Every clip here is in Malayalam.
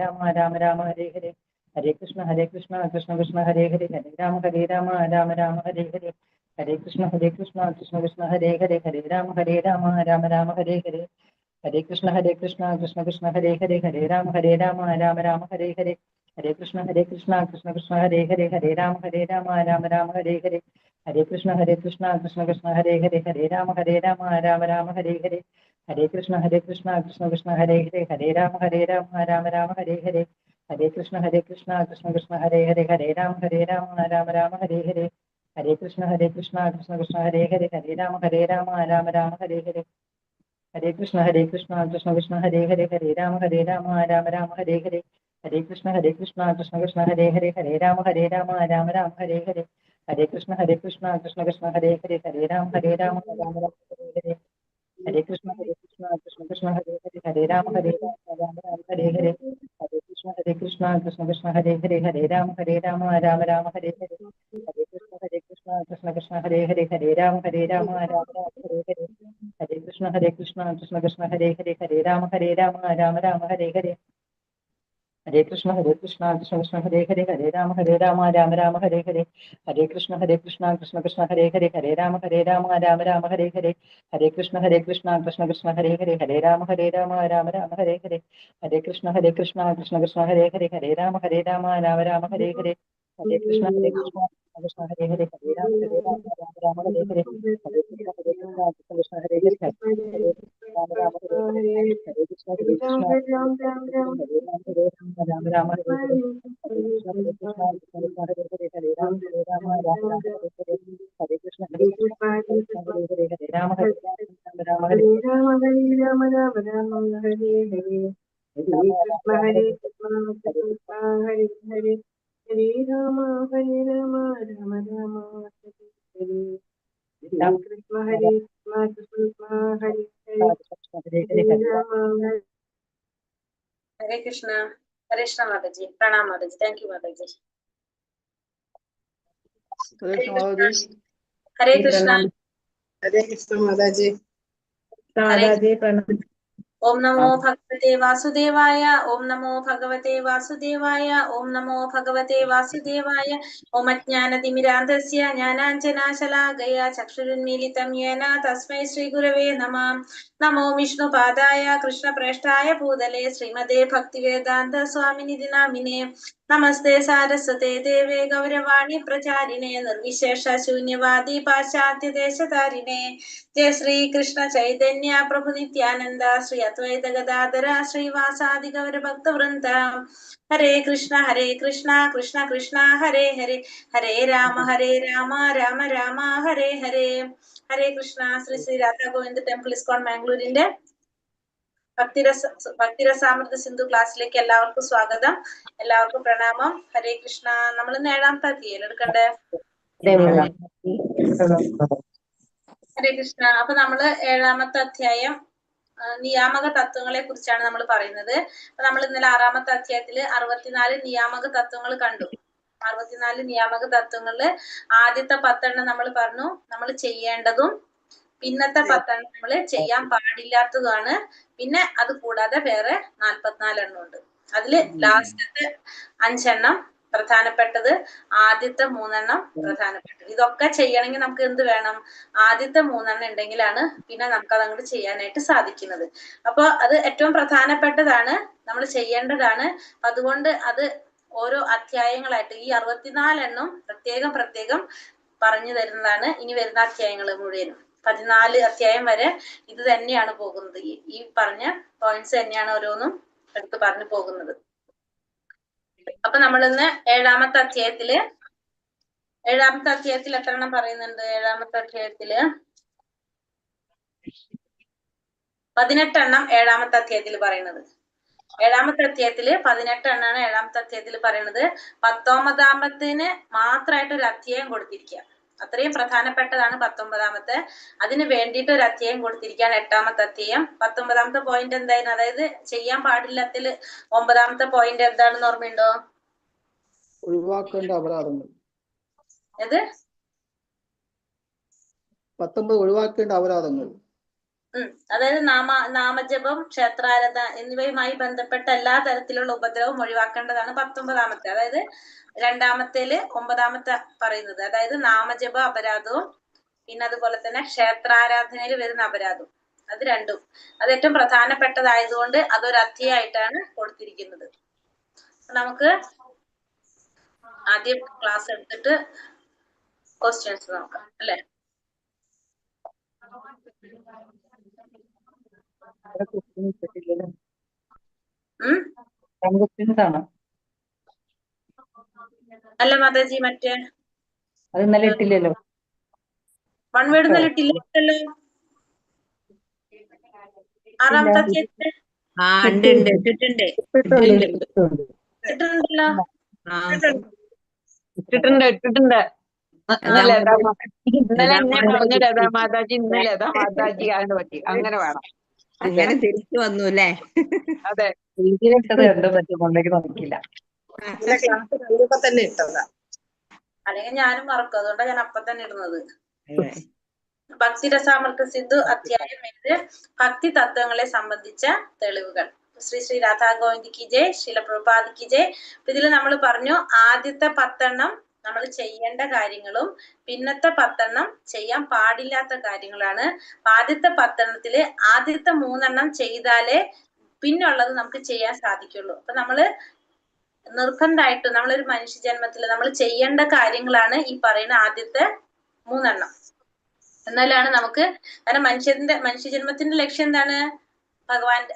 രാമ രാമ രാമ ഹരേ ഹരേ ഹരേ കൃഷ്ണ കൃഷ്ണ കൃഷ്ണ ഹരേ ഹരേ രാമ രാമ രാമ ഹരേ ഹരേ ഹരേ കൃഷ്ണ കൃഷ്ണ കൃഷ്ണ ഹരേ ഹരേ ഹരേ രാമ രാമ രാമ ഹരേ ഹരേ ഹരേ കൃഷ്ണ കൃഷ്ണ കൃഷ്ണ ഹരേ ഹരേ ഹരേ രാമ രാമ രാമ ഹരേ ഹരേ ഹരേ കൃഷ്ണ കൃഷ്ണ കൃഷ്ണ ഹരേ ഹരേ ഹരേ രാമ രാമ രാമ ഹരേ ഹരേ ഹരേ കൃഷ്ണ കൃഷ്ണ കൃഷ്ണ ഹരേ ഹരേ ഹരേ രാമ രാമ രാമ ഹരേ ഹരേ ഹരേ കൃഷ്ണ കൃഷ്ണ കൃഷ്ണ ഹരേ ഹരേ ഹരേ രാമ രാമ രാമ ഹരേ ഹരേ ഹരേ കൃഷ്ണ കൃഷ്ണ കൃഷ്ണ ഹരേ ഹരേ ഹരേ രാമ രാമ രാമ ഹരേ ഹരേ ഹരേ കൃഷ്ണ കൃഷ്ണ കൃഷ്ണ ഹരേ ഹരേ ഹരേ രാമ രാമ രാമ ഹരേ ഹരേ ഹരേ കൃഷ്ണ കൃഷ്ണ ഹരേ ഹരേ ഹരേ രാമ രാമ രാമ ഹരേ ഹരേ ഹരേ കൃഷ്ണ കൃഷ്ണ കൃഷ്ണ ഹരേ ഹരേ ഹരേ രാമ രാമ രാമ ഹരേ ഹരേ ഹരേ കൃഷ്ണ കൃഷ്ണ കൃഷ്ണ ഹരേ ഹരേ ഹരേ രാമ രാമ രാമ ഹരേ ഹരേ ഹരേ കൃഷ്ണ കൃഷ്ണ ഹരേ ഹരേ ഹരേ രാമ രാമ ഹരേ ഹരേ ഹരേ കൃഷ്ണ കൃഷ്ണ ഹരേ ഹരേ ഹരേ രാമ രാമ രാമ ഹരേ ഹരേ ഹരേ കൃഷ്ണ കൃഷ്ണ ഹരേ ഹരേ ഹരേ രാമ രാമ രാമ ഹരേ ഹരേ ഹരേ കൃഷ്ണ കൃഷ്ണ ഹരേ ഹരേ ഹരേ രാമ രാമ രാമ ഹരേ ഹരേ ഹരേ കൃഷ്ണ കൃഷ്ണ ഹരേ ഹരേ ഹരേ രാമ രാമ രാമ ഹരേ ഹരേ ഹരേ കൃഷ്ണ കൃഷ്ണ ഹരേ ഹരേ ഹരേ രാമ രാമ രാമ ഹരേ ഹരേ ഹരേ കൃഷ്ണ കൃഷ്ണ ഹരേ ഹരേ ഹരേ രാമ രാമ രാമ ഹരേ ഹരേ ഹരേ കൃഷ്ണ കൃഷ്ണ ഹരേ ഹരേ ഹരേ രാമ രാമ രാമ ഹരേ ഹരേ ഹരേ കൃഷ്ണ കൃഷ്ണ ഹരേ ഹരേ ഹരേ രാമ രാമ ഹരേ ഹരേ ഹരേ കൃഷ്ണ കൃഷ്ണ ഹരേ ഹരേ ഹരേ രാമ രാമ ഹരേ ഹരേ ഹരേ കൃഷ്ണ കൃഷ്ണ രാമ രാമ ഹരേ ഹരേ ഹരേ കൃഷ്ണ കൃഷ്ണ ഹരേ ഹരേ ഹരേ രാമ രാമ രാമ ഹരേ ഹരേ ഹരേ കൃഷ്ണ കൃഷ്ണ ഹരേ ഹരേ ഹരേ രാമ രാമ ഹരേ ഹരേ രാമ രാമ രാമ ഹരേ ഹരേ ഹരേ കൃഷ്ണ കൃഷ്ണ ഹരേ ഹരേ ഹരേ രാമ രാമ രാമ ഹരേ ഹരേ ഹരേ കൃഷ്ണ കൃഷ്ണ ഹരേ ഹരേ ഹരേ രാമ हरे कृष्णा माता जी। प्रणाम माता जी। थैंक यू माता जी। हरे कृष्णा माता जी। ओम नमो भगवते वासुदेवाय। ओम नमो भगवते वासुदेवाय। ओम नमो भगवते वासुदेवाय। ओम अज्ञानतिमिरान्धस्य ज्ञानाञ्जनाशलाकया चक्षुरुन्मीलितं येन तस्मै श्रीगुरवे नमः। नमो विष्णुपादाय कृष्णप्रेष्ठाय भूतले श्रीमते भक्तिवेदान्त स्वामिनिधि नामिने। नमस्ते सारस्वते देवे गौरवाणी प्रचारिणे निर्विशेष शून्यवादी पाश्चात्य देशधारिणे। जय श्री कृष्ण चैतन्य प्रभु नित्यानंद श्री अद्वैत गदाधर श्रीवासादि गौर भक्त वृंद। हरे कृष्ण कृष्ण कृष्ण हरे हरे हरे राम राम राम हरे हरे। हरे कृष्ण। श्री श्री राधा गोविंद टेम्पल इस्कॉन മാംഗ്ലൂരിന്റെ ഭക്തിരസാമൃത സിന്ധു ക്ലാസ്സിലേക്ക് എല്ലാവർക്കും സ്വാഗതം. എല്ലാവർക്കും പ്രണാമം. ഹരേ കൃഷ്ണ. നമ്മൾ ഇന്ന് 7ാമത്തെ അധ്യായം എടുക്കണ്ടേ? ഹരേ കൃഷ്ണ. അപ്പൊ നമ്മള് 7ാമത്തെ അധ്യായം നിയാമക തത്വങ്ങളെ കുറിച്ചാണ് നമ്മൾ പറയുന്നത്. അപ്പൊ നമ്മൾ ഇന്നലെ 6ാമത്തെ അധ്യായത്തില് 64 നിയാമക തത്വങ്ങൾ കണ്ടു. 64 നിയാമക തത്വങ്ങളില് ആദ്യത്തെ 10 നമ്മൾ പറഞ്ഞു നമ്മൾ ചെയ്യേണ്ടതും, പിന്നത്തെ 10 നമ്മൾ ചെയ്യാൻ പാടില്ലാത്തതുമാണ്. പിന്നെ അത് കൂടാതെ വേറെ 44 ഉണ്ട്. അതില് ലാസ്റ്റത്തെ 5 പ്രധാനപ്പെട്ടത്, ആദ്യത്തെ 3 പ്രധാനപ്പെട്ടത്. ഇതൊക്കെ ചെയ്യണമെങ്കിൽ നമുക്ക് എന്ത് വേണം? ആദ്യത്തെ 3 ഉണ്ടെങ്കിലാണ് പിന്നെ നമുക്ക് അത് അങ്ങോട്ട് ചെയ്യാനായിട്ട് സാധിക്കുന്നത്. അപ്പൊ അത് ഏറ്റവും പ്രധാനപ്പെട്ടതാണ്, നമ്മൾ ചെയ്യേണ്ടതാണ്. അതുകൊണ്ട് അത് ഓരോ അധ്യായങ്ങളായിട്ട് ഈ 64 പ്രത്യേകം പറഞ്ഞു തരുന്നതാണ്. ഇനി വരുന്ന അധ്യായങ്ങൾ മുഴുവനും 14 അധ്യായം വരെ ഇത് തന്നെയാണ് പോകുന്നത്. ഈ പറഞ്ഞ പോയിന്റ്സ് തന്നെയാണ് ഓരോന്നും എടുത്ത് പറഞ്ഞു പോകുന്നത്. അപ്പൊ നമ്മളിന്ന് 7ാമത്തെ അധ്യായത്തിൽ എത്ര എണ്ണം പറയുന്നുണ്ട്? 7ാമത്തെ അധ്യായത്തില് 18 7ാമത്തെ അധ്യായത്തിൽ പറയുന്നത്. 7ാമത്തെ അധ്യായത്തില് 18 7ാമത്തെ അധ്യായത്തിൽ പറയുന്നത്. 19ാമത്തിന് മാത്രമായിട്ട് ഒരു അധ്യായം കൊടുത്തിരിക്കുക. അത്രയും പ്രധാനപ്പെട്ടതാണ് 19ാമത്തെ. അതിന് വേണ്ടിയിട്ട് ഒരു അധ്യായം കൊടുത്തിരിക്കുകയാണ് 8ാമത്തെ അധ്യായം. 19ാമത്തെ പോയിന്റ് എന്തായിരുന്നു? അതായത് ചെയ്യാൻ പാടില്ലാത്തതില് 9ാമത്തെ പോയിന്റ് എന്താണെന്ന് ഓർമ്മയുണ്ടോ? ഒഴിവാക്കേണ്ട അപരാധങ്ങൾ. ഏത്? 19 ഒഴിവാക്കേണ്ട അപരാധങ്ങൾ. അതായത് നാമജപം, ക്ഷേത്രാരാധന എന്നിവയുമായി ബന്ധപ്പെട്ട എല്ലാ തരത്തിലുള്ള ഉപദ്രവവും ഒഴിവാക്കേണ്ടതാണ് 19ാമത്തെ. അതായത് രണ്ടാമത്തേല് 9ാമത്തെ പറയുന്നത്, അതായത് നാമജപ അപരാധവും പിന്നെ അതുപോലെ തന്നെ ക്ഷേത്രാരാധനയിൽ വരുന്ന അപരാധവും, അത് രണ്ടും അത് ഏറ്റവും പ്രധാനപ്പെട്ടതായതുകൊണ്ട് അതൊരു അധ്യായമായിട്ടാണ് കൊടുത്തിരിക്കുന്നത്. നമുക്ക് ആദ്യം ക്ലാസ് എടുത്തിട്ട് ക്വസ്റ്റ്യൻസ് നോക്കാം അല്ലെ. അല്ല മാതാജി, മറ്റേ അത് ഇന്നലെ ഇട്ടില്ലല്ലോ. വൺ വേർഡ് ഇന്നലെ ഇട്ടില്ലല്ലോ. 6ാമത്തെ അധ്യായത്തില് ഇട്ടിട്ടുണ്ടല്ലോ. ഇട്ടിട്ടുണ്ട്. ഇന്നലെ എന്നെ പറഞ്ഞ ലതാമാതാജി, ഇന്ന് ലതാമാതാജി ആണ് പറ്റി. അങ്ങനെ വേണം. അങ്ങനെ തിരിച്ചു വന്നു അല്ലേ? അതെ. എന്തോ പറ്റുകൊണ്ടേക്ക് നോക്കില്ല. ക്ലാസ് കണ്ടപ്പോ തന്നെ ഇട്ടതാ. അല്ലെങ്കിൽ ഞാനും മറക്കും, അതുകൊണ്ടാണ് ഞാൻ അപ്പൊ തന്നെ ഇടുന്നത്. ഭക്തിരസാമൃത സിന്ധു അധ്യായം 7 ഭക്തി തത്വങ്ങളെ സംബന്ധിച്ച തെളിവുകൾ. ശ്രീ രാധാ ഗോവിന്ദ് ജയ്, ശീല പ്രഭുപാദ് ജയ്. ഇതിൽ നമ്മൾ പറഞ്ഞു ആദ്യത്തെ 10 നമ്മൾ ചെയ്യേണ്ട കാര്യങ്ങളും പിന്നത്തെ 10 ചെയ്യാൻ പാടില്ലാത്ത കാര്യങ്ങളാണ്. ആദ്യത്തെ 10 ആദ്യത്തെ 3 ചെയ്താലേ പിന്നുള്ളത് നമുക്ക് ചെയ്യാൻ സാധിക്കുള്ളൂ. അപ്പൊ നമ്മള് നിർബന്ധമായിട്ടും നമ്മളൊരു മനുഷ്യ ജന്മത്തിൽ നമ്മൾ ചെയ്യേണ്ട കാര്യങ്ങളാണ് ഈ പറയുന്ന ആദ്യത്തെ 3. എന്നാലാണ് നമുക്ക്, കാരണം മനുഷ്യജന്മത്തിന്റെ ലക്ഷ്യം എന്താണ്? ഭഗവാന്റെ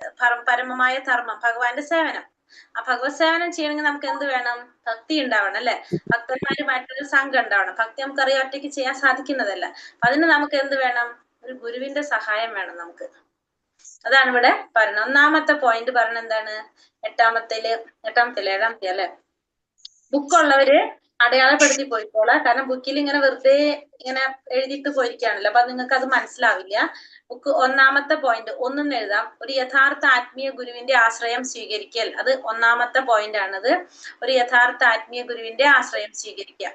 പരമമായ ധർമ്മം, ഭഗവാന്റെ സേവനം. ആ ഭഗവത് സേവനം ചെയ്യണമെങ്കിൽ നമുക്ക് എന്ത് വേണം? ഭക്തി ഉണ്ടാവണം അല്ലെ. ഭക്തന്മാരുമായിട്ടൊരു സംഘം ഉണ്ടാവണം. ഭക്തി നമുക്കറിയാം ഒറ്റയ്ക്ക് ചെയ്യാൻ സാധിക്കുന്നതല്ല. അതിന് നമുക്ക് എന്ത് വേണം? ഒരു ഗുരുവിന്റെ സഹായം വേണം നമുക്ക്. അതാണ് ഇവിടെ പറയുന്നത്. 1ാമത്തെ പോയിന്റ് പറഞ്ഞ എന്താണ്? 7ാമത്തെ അല്ലെ. ബുക്കുള്ളവര് അടയാളപ്പെടുത്തി പോയിക്കോളാം. കാരണം ബുക്കിൽ ഇങ്ങനെ വെറുതെ ഇങ്ങനെ എഴുതിയിട്ട് പോയിരിക്കുകയാണല്ലോ, അപ്പൊ നിങ്ങൾക്ക് അത് മനസ്സിലാവില്ല. ബുക്ക് 1ാമത്തെ പോയിന്റ് ഒന്നും എഴുതാം. ഒരു യഥാർത്ഥ ആത്മീയ ഗുരുവിന്റെ ആശ്രയം സ്വീകരിക്കൽ, അത് 1ാമത്തെ പോയിന്റ് ആണത്. ഒരു യഥാർത്ഥ ആത്മീയ ഗുരുവിന്റെ ആശ്രയം സ്വീകരിക്കുക.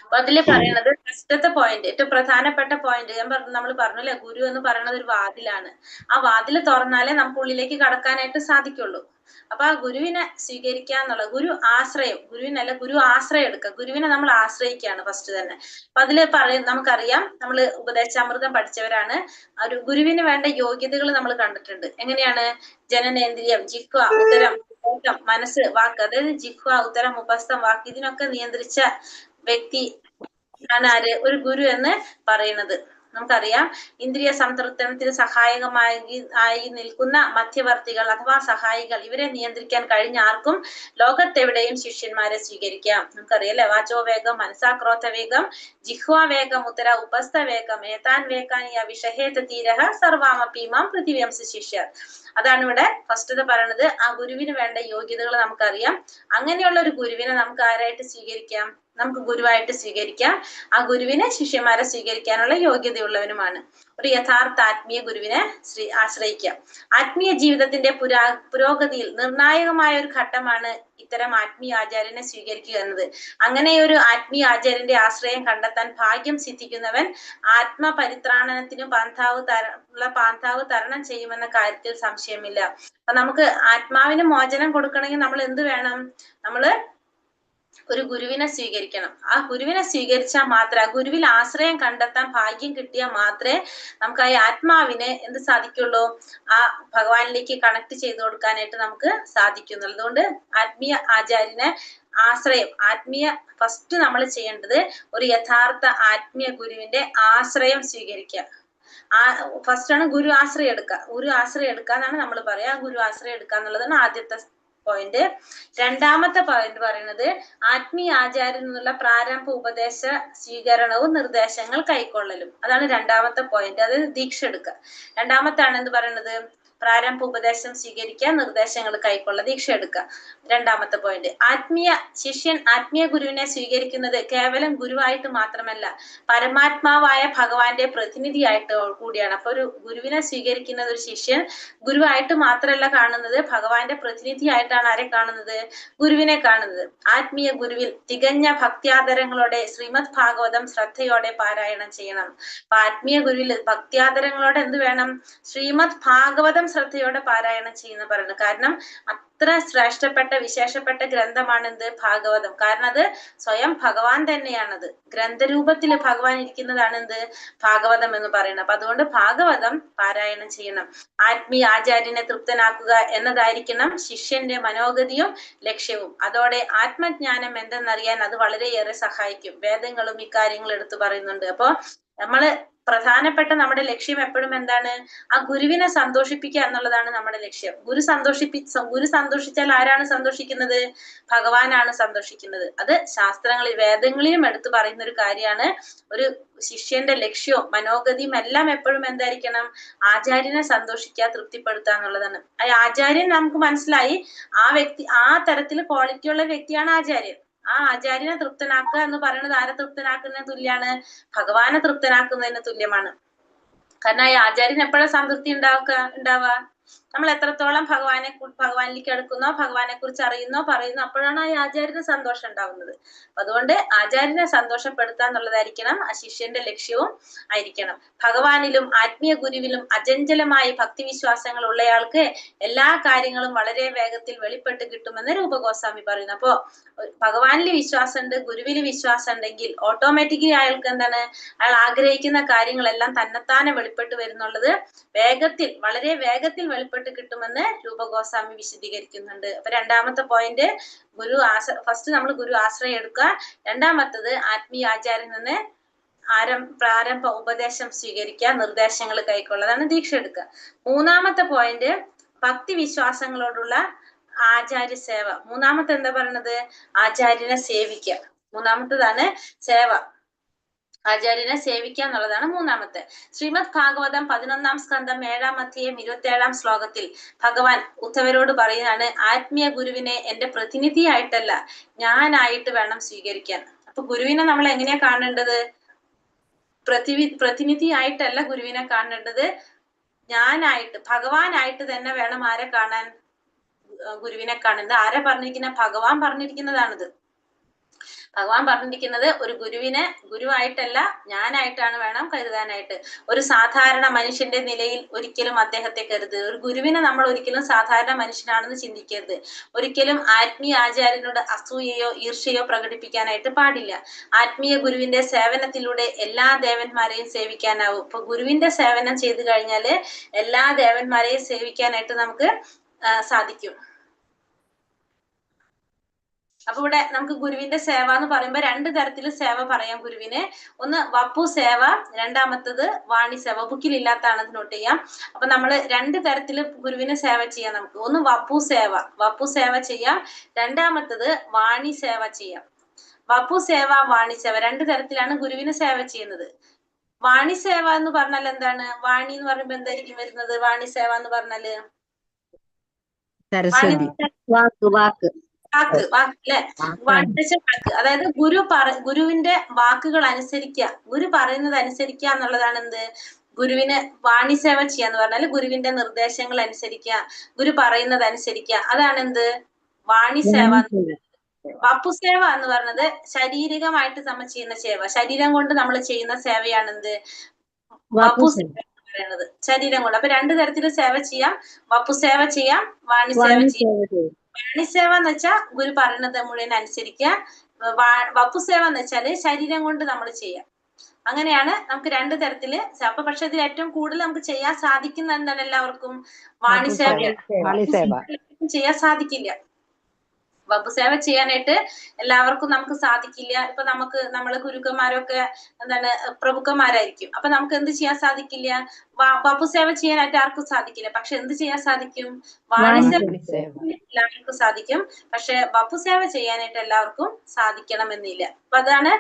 അപ്പൊ അതില് പറയണത് ഫസ്റ്റത്തെ പോയിന്റ്, ഏറ്റവും പ്രധാനപ്പെട്ട പോയിന്റ് നമ്മൾ പറഞ്ഞു അല്ലെ, ഗുരു എന്ന് പറയുന്നത് ഒരു വാതിലാണ്. ആ വാതിൽ തുറന്നാലേ നമുക്ക് ഉള്ളിലേക്ക് കടക്കാനായിട്ട് സാധിക്കുള്ളൂ. അപ്പൊ ആ ഗുരുവിനെ സ്വീകരിക്കുക എന്നുള്ള, ഗുരു ആശ്രയം, ഗുരുവിനല്ല ഗുരു ആശ്രയം എടുക്കുക. ഗുരുവിനെ നമ്മൾ ആശ്രയിക്കുകയാണ് ഫസ്റ്റ് തന്നെ. അപ്പൊ അതില് നമുക്കറിയാം, നമ്മൾ ഉപദേശാമൃതം പഠിച്ചവരാണ്. ഒരു ഗുരുവിന് വേണ്ട യോഗ്യതകൾ നമ്മൾ കണ്ടിട്ടുണ്ട്. എങ്ങനെയാണ്? ജനനേന്ദ്രിയം, ജിഹ്വ, ഉദരം, മനസ്സ്, വാക്ക്. അതായത് ജിഹ്വ, ഉദരം, ഉപസ്ഥം, വാക്ക്, ഇതിനൊക്കെ നിയന്ത്രിച്ച വ്യക്തി ആണ് ആര്? ഒരു ഗുരു എന്ന് പറയുന്നത്. നമുക്കറിയാം ഇന്ദ്രിയ സംതൃപ്തനത്തിന് സഹായകമായി നിൽക്കുന്ന മധ്യവർത്തികൾ അഥവാ സഹായികൾ, ഇവരെ നിയന്ത്രിക്കാൻ കഴിഞ്ഞ ആർക്കും ലോകത്തെവിടെയും ശിഷ്യന്മാരെ സ്വീകരിക്കാം. നമുക്കറിയാം അല്ലെ, വാചോ വേഗം, മനസാക്രോധ വേഗം, ജിഹ്വാ വേഗം, ഉത്തര ഉപസ്ഥ വേഗം, ഏതാൻ വേഗാനിയ വിഷഹേത തീരഹ സർവാമപീമാം പൃഥിവ്യംസ ശിഷ്യർ. അതാണ് ഇവിടെ ഫസ്റ്റ് പറയണത്. ആ ഗുരുവിന് വേണ്ട യോഗ്യതകൾ നമുക്കറിയാം. അങ്ങനെയുള്ള ഒരു ഗുരുവിനെ നമുക്ക് ആരായിട്ട് സ്വീകരിക്കാം? നമുക്ക് ഗുരുവായിട്ട് സ്വീകരിക്കാം. ആ ഗുരുവിനെ ശിഷ്യന്മാരെ സ്വീകരിക്കാനുള്ള യോഗ്യതയുള്ളവനുമാണ്. ഒരു യഥാർത്ഥ ആത്മീയ ഗുരുവിനെ ആശ്രയിക്കാം. ആത്മീയ ജീവിതത്തിന്റെ പുരോഗതിയിൽ നിർണായകമായ ഒരു ഘട്ടമാണ് ഇത്തരം ആത്മീയ ആചാര്യനെ സ്വീകരിക്കുക എന്നത്. അങ്ങനെ ഒരു ആത്മീയ ആചാര്യന്റെ ആശ്രയം കണ്ടെത്താൻ ഭാഗ്യം സിദ്ധിക്കുന്നവൻ ആത്മപരിത്രാണനത്തിന് പാന്താവ് തരണം ചെയ്യുമെന്ന കാര്യത്തിൽ സംശയമില്ല. അപ്പൊ നമുക്ക് ആത്മാവിന് മോചനം കൊടുക്കണമെങ്കിൽ നമ്മൾ എന്ത് വേണം? നമ്മള് ഒരു ഗുരുവിനെ സ്വീകരിക്കണം. ആ ഗുരുവിനെ സ്വീകരിച്ചാൽ മാത്രമേ, ആ ഗുരുവിൽ ആശ്രയം കണ്ടെത്താൻ ഭാഗ്യം കിട്ടിയാൽ മാത്രമേ നമുക്ക് ആ ആത്മാവിനെ എന്ത് സാധിക്കുള്ളൂ? ആ ഭഗവാനിലേക്ക് കണക്ട് ചെയ്ത് കൊടുക്കാനായിട്ട് നമുക്ക് സാധിക്കുന്നുള്ളൂ. അതുകൊണ്ട് ആത്മീയ ആചാര്യനെ ഫസ്റ്റ് നമ്മൾ ചെയ്യേണ്ടത് ഒരു യഥാർത്ഥ ആത്മീയ ഗുരുവിന്റെ ആശ്രയം സ്വീകരിക്കുക. ഫസ്റ്റ് ആണ് ഗുരു ആശ്രയം എടുക്കുക. ഗുരു ആശ്രയം എടുക്കുക എന്നാണ് നമ്മൾ പറയാ. ഗുരു ആശ്രയം എടുക്കുക എന്നുള്ളതാണ് ആദ്യത്തെ പോയിന്റ്. 2ാമത്തെ പോയിന്റ് പറയുന്നത് ആത്മീയ ആചാര്യൻ എന്നുള്ള പ്രാരംഭ ഉപദേശ സ്വീകരണവും നിർദ്ദേശങ്ങൾ കൈക്കൊള്ളലും. അതാണ് 2ാമത്തെ പോയിന്റ്. അതായത് ദീക്ഷ എടുക്കുക. 2ാമത്താണ് എന്ത് പറയുന്നത്? പ്രാരംഭ ഉപദേശം സ്വീകരിക്കുക, നിർദ്ദേശങ്ങൾ കൈക്കൊള്ള, ദീക്ഷ എടുക്കുക. രണ്ടാമത്തെ പോയിന്റ്, ശിഷ്യൻ ആത്മീയ ഗുരുവിനെ സ്വീകരിക്കുന്നത് കേവലം ഗുരുവായിട്ട് മാത്രമല്ല, പരമാത്മാവായ ഭഗവാന്റെ പ്രതിനിധിയായിട്ട് കൂടിയാണ്. അപ്പൊ ഒരു ഗുരുവിനെ സ്വീകരിക്കുന്നത് ഒരു ശിഷ്യൻ ഗുരുവായിട്ട് മാത്രമല്ല കാണുന്നത്, ഭഗവാന്റെ പ്രതിനിധിയായിട്ടാണ് ആരെ കാണുന്നത്? ഗുരുവിനെ കാണുന്നത്. ആത്മീയ ഗുരുവിൽ തികഞ്ഞ ഭക്ത്യാദരങ്ങളോടെ ശ്രീമദ് ഭാഗവതം ശ്രദ്ധയോടെ പാരായണം ചെയ്യണം. അപ്പൊ ആത്മീയ ഗുരുവിൽ ഭക്ത്യാദരങ്ങളോടെ എന്ത് വേണം? ശ്രീമദ് ഭാഗവതം ശ്രദ്ധയോടെ പാരായണം ചെയ്യുന്ന പറയുന്നത്. കാരണം അത്ര ശ്രേഷ്ഠപ്പെട്ട വിശേഷപ്പെട്ട ഗ്രന്ഥമാണ് എന്ത്? ഭാഗവതം. കാരണം അത് സ്വയം ഭഗവാൻ തന്നെയാണത്. ഗ്രന്ഥരൂപത്തിൽ ഭഗവാൻ ഇരിക്കുന്നതാണ് എന്ത്? ഭാഗവതം എന്ന് പറയുന്നത്. അപ്പൊ അതുകൊണ്ട് ഭാഗവതം പാരായണം ചെയ്യണം. ആത്മീയ ആചാര്യനെ തൃപ്തനാക്കുക എന്നതായിരിക്കണം ശിഷ്യന്റെ മനോഗതിയും ലക്ഷ്യവും. അതോടെ ആത്മജ്ഞാനം എന്തെന്നറിയാൻ അത് വളരെയേറെ സഹായിക്കും. വേദങ്ങളും ഇക്കാര്യങ്ങൾ എടുത്തു പറയുന്നുണ്ട്. അപ്പൊ നമ്മള് പ്രധാനപ്പെട്ട നമ്മുടെ ലക്ഷ്യം എപ്പോഴും എന്താണ്? ആ ഗുരുവിനെ സന്തോഷിപ്പിക്കുക എന്നുള്ളതാണ് നമ്മുടെ ലക്ഷ്യം. ഗുരു സന്തോഷിച്ചാൽ ആരാണ് സന്തോഷിക്കുന്നത്? ഭഗവാനാണ് സന്തോഷിക്കുന്നത്. അത് ശാസ്ത്രങ്ങളിൽ വേദങ്ങളിലും എടുത്തു പറയുന്ന ഒരു കാര്യമാണ്. ഒരു ശിഷ്യന്റെ ലക്ഷ്യവും മനോഗതിയും എല്ലാം എപ്പോഴും എന്തായിരിക്കണം? ആചാര്യനെ സന്തോഷിക്കുക, തൃപ്തിപ്പെടുത്തുക എന്നുള്ളതാണ്. ആ ആചാര്യൻ നമുക്ക് മനസ്സിലായി, ആ തരത്തിൽ ക്വാളിറ്റി ഉള്ള വ്യക്തിയാണ് ആചാര്യൻ. ആ ആചാര്യനെ തൃപ്തനാക്കുക എന്ന് പറയുന്നത് ആരെ തൃപ്തനാക്കുന്നതിന് തുല്യാണ്? ഭഗവാനെ തൃപ്തനാക്കുന്നതിന് തുല്യമാണ്. കാരണം ഈ ആചാര്യൻ എപ്പോഴാണ് സംതൃപ്തി ഉണ്ടാവുക? നമ്മൾ എത്രത്തോളം ഭഗവാനിലേക്ക് അടുക്കുന്നോ, ഭഗവാനെ കുറിച്ച് അറിയുന്നോ, പറയുന്നോ, അപ്പോഴാണ് ആ ആചാര്യന് സന്തോഷം ഉണ്ടാവുന്നത്. അതുകൊണ്ട് ആചാര്യനെ സന്തോഷപ്പെടുത്തുക എന്നുള്ളതായിരിക്കണം ആ ശിഷ്യന്റെ ലക്ഷ്യവും ആയിരിക്കണം. ഭഗവാനിലും ആത്മീയ ഗുരുവിലും അചഞ്ചലമായി ഭക്തിവിശ്വാസങ്ങൾ ഉള്ളയാൾക്ക് എല്ലാ കാര്യങ്ങളും വളരെ വേഗത്തിൽ വെളിപ്പെട്ട് കിട്ടുമെന്ന് രൂപഗോസ്വാമി പറയുന്നു. അപ്പോ ഭഗവാനിൽ വിശ്വാസമുണ്ട്, ഗുരുവിൽ വിശ്വാസം ഉണ്ടെങ്കിൽ ഓട്ടോമാറ്റിക്കലി അയാൾക്ക് എന്താണ്? അയാൾ ആഗ്രഹിക്കുന്ന കാര്യങ്ങളെല്ലാം തന്നെത്താനെ വെളിപ്പെട്ട് വരുന്നുള്ളത് വളരെ വേഗത്തിൽ വെളിപ്പെട്ട് കിട്ടുമെന്ന് രൂപഗോസ്വാമി വിശദീകരിക്കുന്നുണ്ട്. അപ്പൊ രണ്ടാമത്തെ പോയിന്റ്, ഫസ്റ്റ് നമ്മൾ ഗുരു ആശ്രയം എടുക്കുക. രണ്ടാമത്തത് ആത്മീയ ആചാര്യൻ നിന്ന് പ്രാരംഭ ഉപദേശം സ്വീകരിക്കുക, നിർദ്ദേശങ്ങൾ കൈക്കൊള്ളതാണ് ദീക്ഷ എടുക്കുക. മൂന്നാമത്തെ പോയിന്റ്, ഭക്തി വിശ്വാസങ്ങളോടുള്ള ആചാര്യ സേവ. മൂന്നാമത്തെ എന്താ പറയുന്നത്? ആചാര്യനെ സേവിക്കുക. മൂന്നാമത്തേതാണ് സേവ. ആചാര്യനെ സേവിക്കുക എന്നുള്ളതാണ് മൂന്നാമത്തെ. ശ്രീമദ് ഭാഗവതം 11-ാം സ്കന്ധം 7-ാം അധ്യായം 27-ാം ശ്ലോകത്തിൽ ഭഗവാൻ ഉദ്ധവരോട് പറയുകയാണ്, ആത്മീയ ഗുരുവിനെ എന്റെ പ്രതിനിധിയായിട്ടല്ല ഞാനായിട്ട് വേണം സ്വീകരിക്കാൻ. അപ്പൊ ഗുരുവിനെ നമ്മൾ എങ്ങനെയാ കാണേണ്ടത്? പ്രതിനിധിയായിട്ടല്ല ഗുരുവിനെ കാണേണ്ടത്, ഞാനായിട്ട്, ഭഗവാനായിട്ട് തന്നെ വേണം ആരെ കാണാൻ? ഗുരുവിനെ കാണുന്നത്. ആരെ പറഞ്ഞിരിക്കുന്നത്? ഭഗവാൻ പറഞ്ഞിരിക്കുന്നതാണിത്. ഭഗവാൻ പറഞ്ഞിരിക്കുന്നത് ഒരു ഗുരുവിനെ ഗുരുവായിട്ടല്ല ഞാനായിട്ടാണ് വേണം കരുതാനായിട്ട്. ഒരു സാധാരണ മനുഷ്യന്റെ നിലയിൽ ഒരിക്കലും അദ്ദേഹത്തെ കരുത്. ഒരു ഗുരുവിനെ നമ്മൾ ഒരിക്കലും സാധാരണ മനുഷ്യനാണെന്ന് ചിന്തിക്കരുത്. ഒരിക്കലും ആത്മീയ ആചാര്യനോട് അസൂയയോ ഈർഷ്യയോ പ്രകടിപ്പിക്കാനായിട്ട് പാടില്ല. ആത്മീയ ഗുരുവിന്റെ സേവനത്തിലൂടെ എല്ലാ ദേവന്മാരെയും സേവിക്കാനാവും. ഇപ്പൊ ഗുരുവിന്റെ സേവനം ചെയ്തു കഴിഞ്ഞാല് എല്ലാ ദേവന്മാരെയും സേവിക്കാനായിട്ട് നമുക്ക് സാധിക്കും. അപ്പൊ ഇവിടെ നമുക്ക് ഗുരുവിന്റെ സേവ എന്ന് പറയുമ്പോൾ രണ്ട് തരത്തിൽ സേവ പറയാം ഗുരുവിന്. ഒന്ന് വപ്പു സേവ, രണ്ടാമത്തത് വാണി സേവ. ബുക്കിൽ ഇല്ലാത്തതാണ്, അത് നോട്ട് ചെയ്യാം. അപ്പൊ നമ്മൾ രണ്ട് തരത്തിൽ ഗുരുവിന് സേവ ചെയ്യാം നമുക്ക്. ഒന്ന് വപ്പു സേവ ചെയ്യാം. രണ്ടാമത്തത് വാണി സേവ ചെയ്യാം. വപ്പു സേവ, വാണി സേവ രണ്ട് തരത്തിലാണ് ഗുരുവിന് സേവ ചെയ്യുന്നത്. വാണി സേവ എന്ന് പറഞ്ഞാൽ എന്താണ്? വാണി എന്ന് പറയുമ്പോ എന്തായിരിക്കും വരുന്നത്? വാണി സേവ എന്ന് പറഞ്ഞാല് വാക്ക് അല്ലെ? വാക്ക്, അതായത് ഗുരുവിന്റെ വാക്കുകൾ അനുസരിക്കുക, ഗുരു പറയുന്നത് അനുസരിക്കുക എന്നുള്ളതാണ് എന്ത്? ഗുരുവിന് വാണി സേവ ചെയ്യാന്ന് പറഞ്ഞാല് ഗുരുവിന്റെ നിർദ്ദേശങ്ങൾ അനുസരിക്കുക, ഗുരു പറയുന്നത് അനുസരിക്കുക, അതാണ് എന്ത്? വാണി സേവ. വപ്പു സേവ എന്ന് പറഞ്ഞത് ശാരീരികമായിട്ട് നമ്മൾ ചെയ്യുന്ന സേവ, ശരീരം കൊണ്ട് നമ്മൾ ചെയ്യുന്ന സേവയാണ് എന്ത്? വപ്പു സേവ പറയുന്നത്, ശരീരം കൊണ്ട്. അപ്പൊ രണ്ടു തരത്തില് സേവ ചെയ്യാം. വപ്പു സേവ ചെയ്യാം, വാണി സേവ ചെയ്യാം. വാണി സേവ എന്ന് വെച്ചാൽ ഗുരു പറയുന്നത് മുഴുവൻ അനുസരിക്കുക. വപ്പു സേവ എന്ന് വെച്ചാല് ശരീരം കൊണ്ട് നമ്മൾ ചെയ്യാം. അങ്ങനെയാണ് നമുക്ക് രണ്ട് തരത്തില്. അപ്പൊ പക്ഷെ ഇതിൽ ഏറ്റവും കൂടുതൽ നമുക്ക് ചെയ്യാൻ സാധിക്കുന്ന എന്താണ്? എല്ലാവർക്കും വാണി സേവ ചെയ്യാൻ സാധിക്കില്ല. വപ്പു സേവ ചെയ്യാനായിട്ട് എല്ലാവർക്കും നമുക്ക് സാധിക്കില്ല. ഇപ്പൊ നമ്മള് ഗുരുക്കന്മാരൊക്കെ എന്താണ് പ്രഭുക്കന്മാരായിരിക്കും. അപ്പൊ നമുക്ക് എന്ത് ചെയ്യാൻ സാധിക്കില്ല? വപ്പു സേവ ചെയ്യാനായിട്ട് ആർക്കും സാധിക്കില്ല. പക്ഷെ എന്ത് ചെയ്യാൻ സാധിക്കും? വാണി സേവ എല്ലാവർക്കും സാധിക്കും. പക്ഷെ വപ്പു സേവ ചെയ്യാനായിട്ട് എല്ലാവർക്കും സാധിക്കണമെന്നില്ല. അപ്പൊ അതാണ്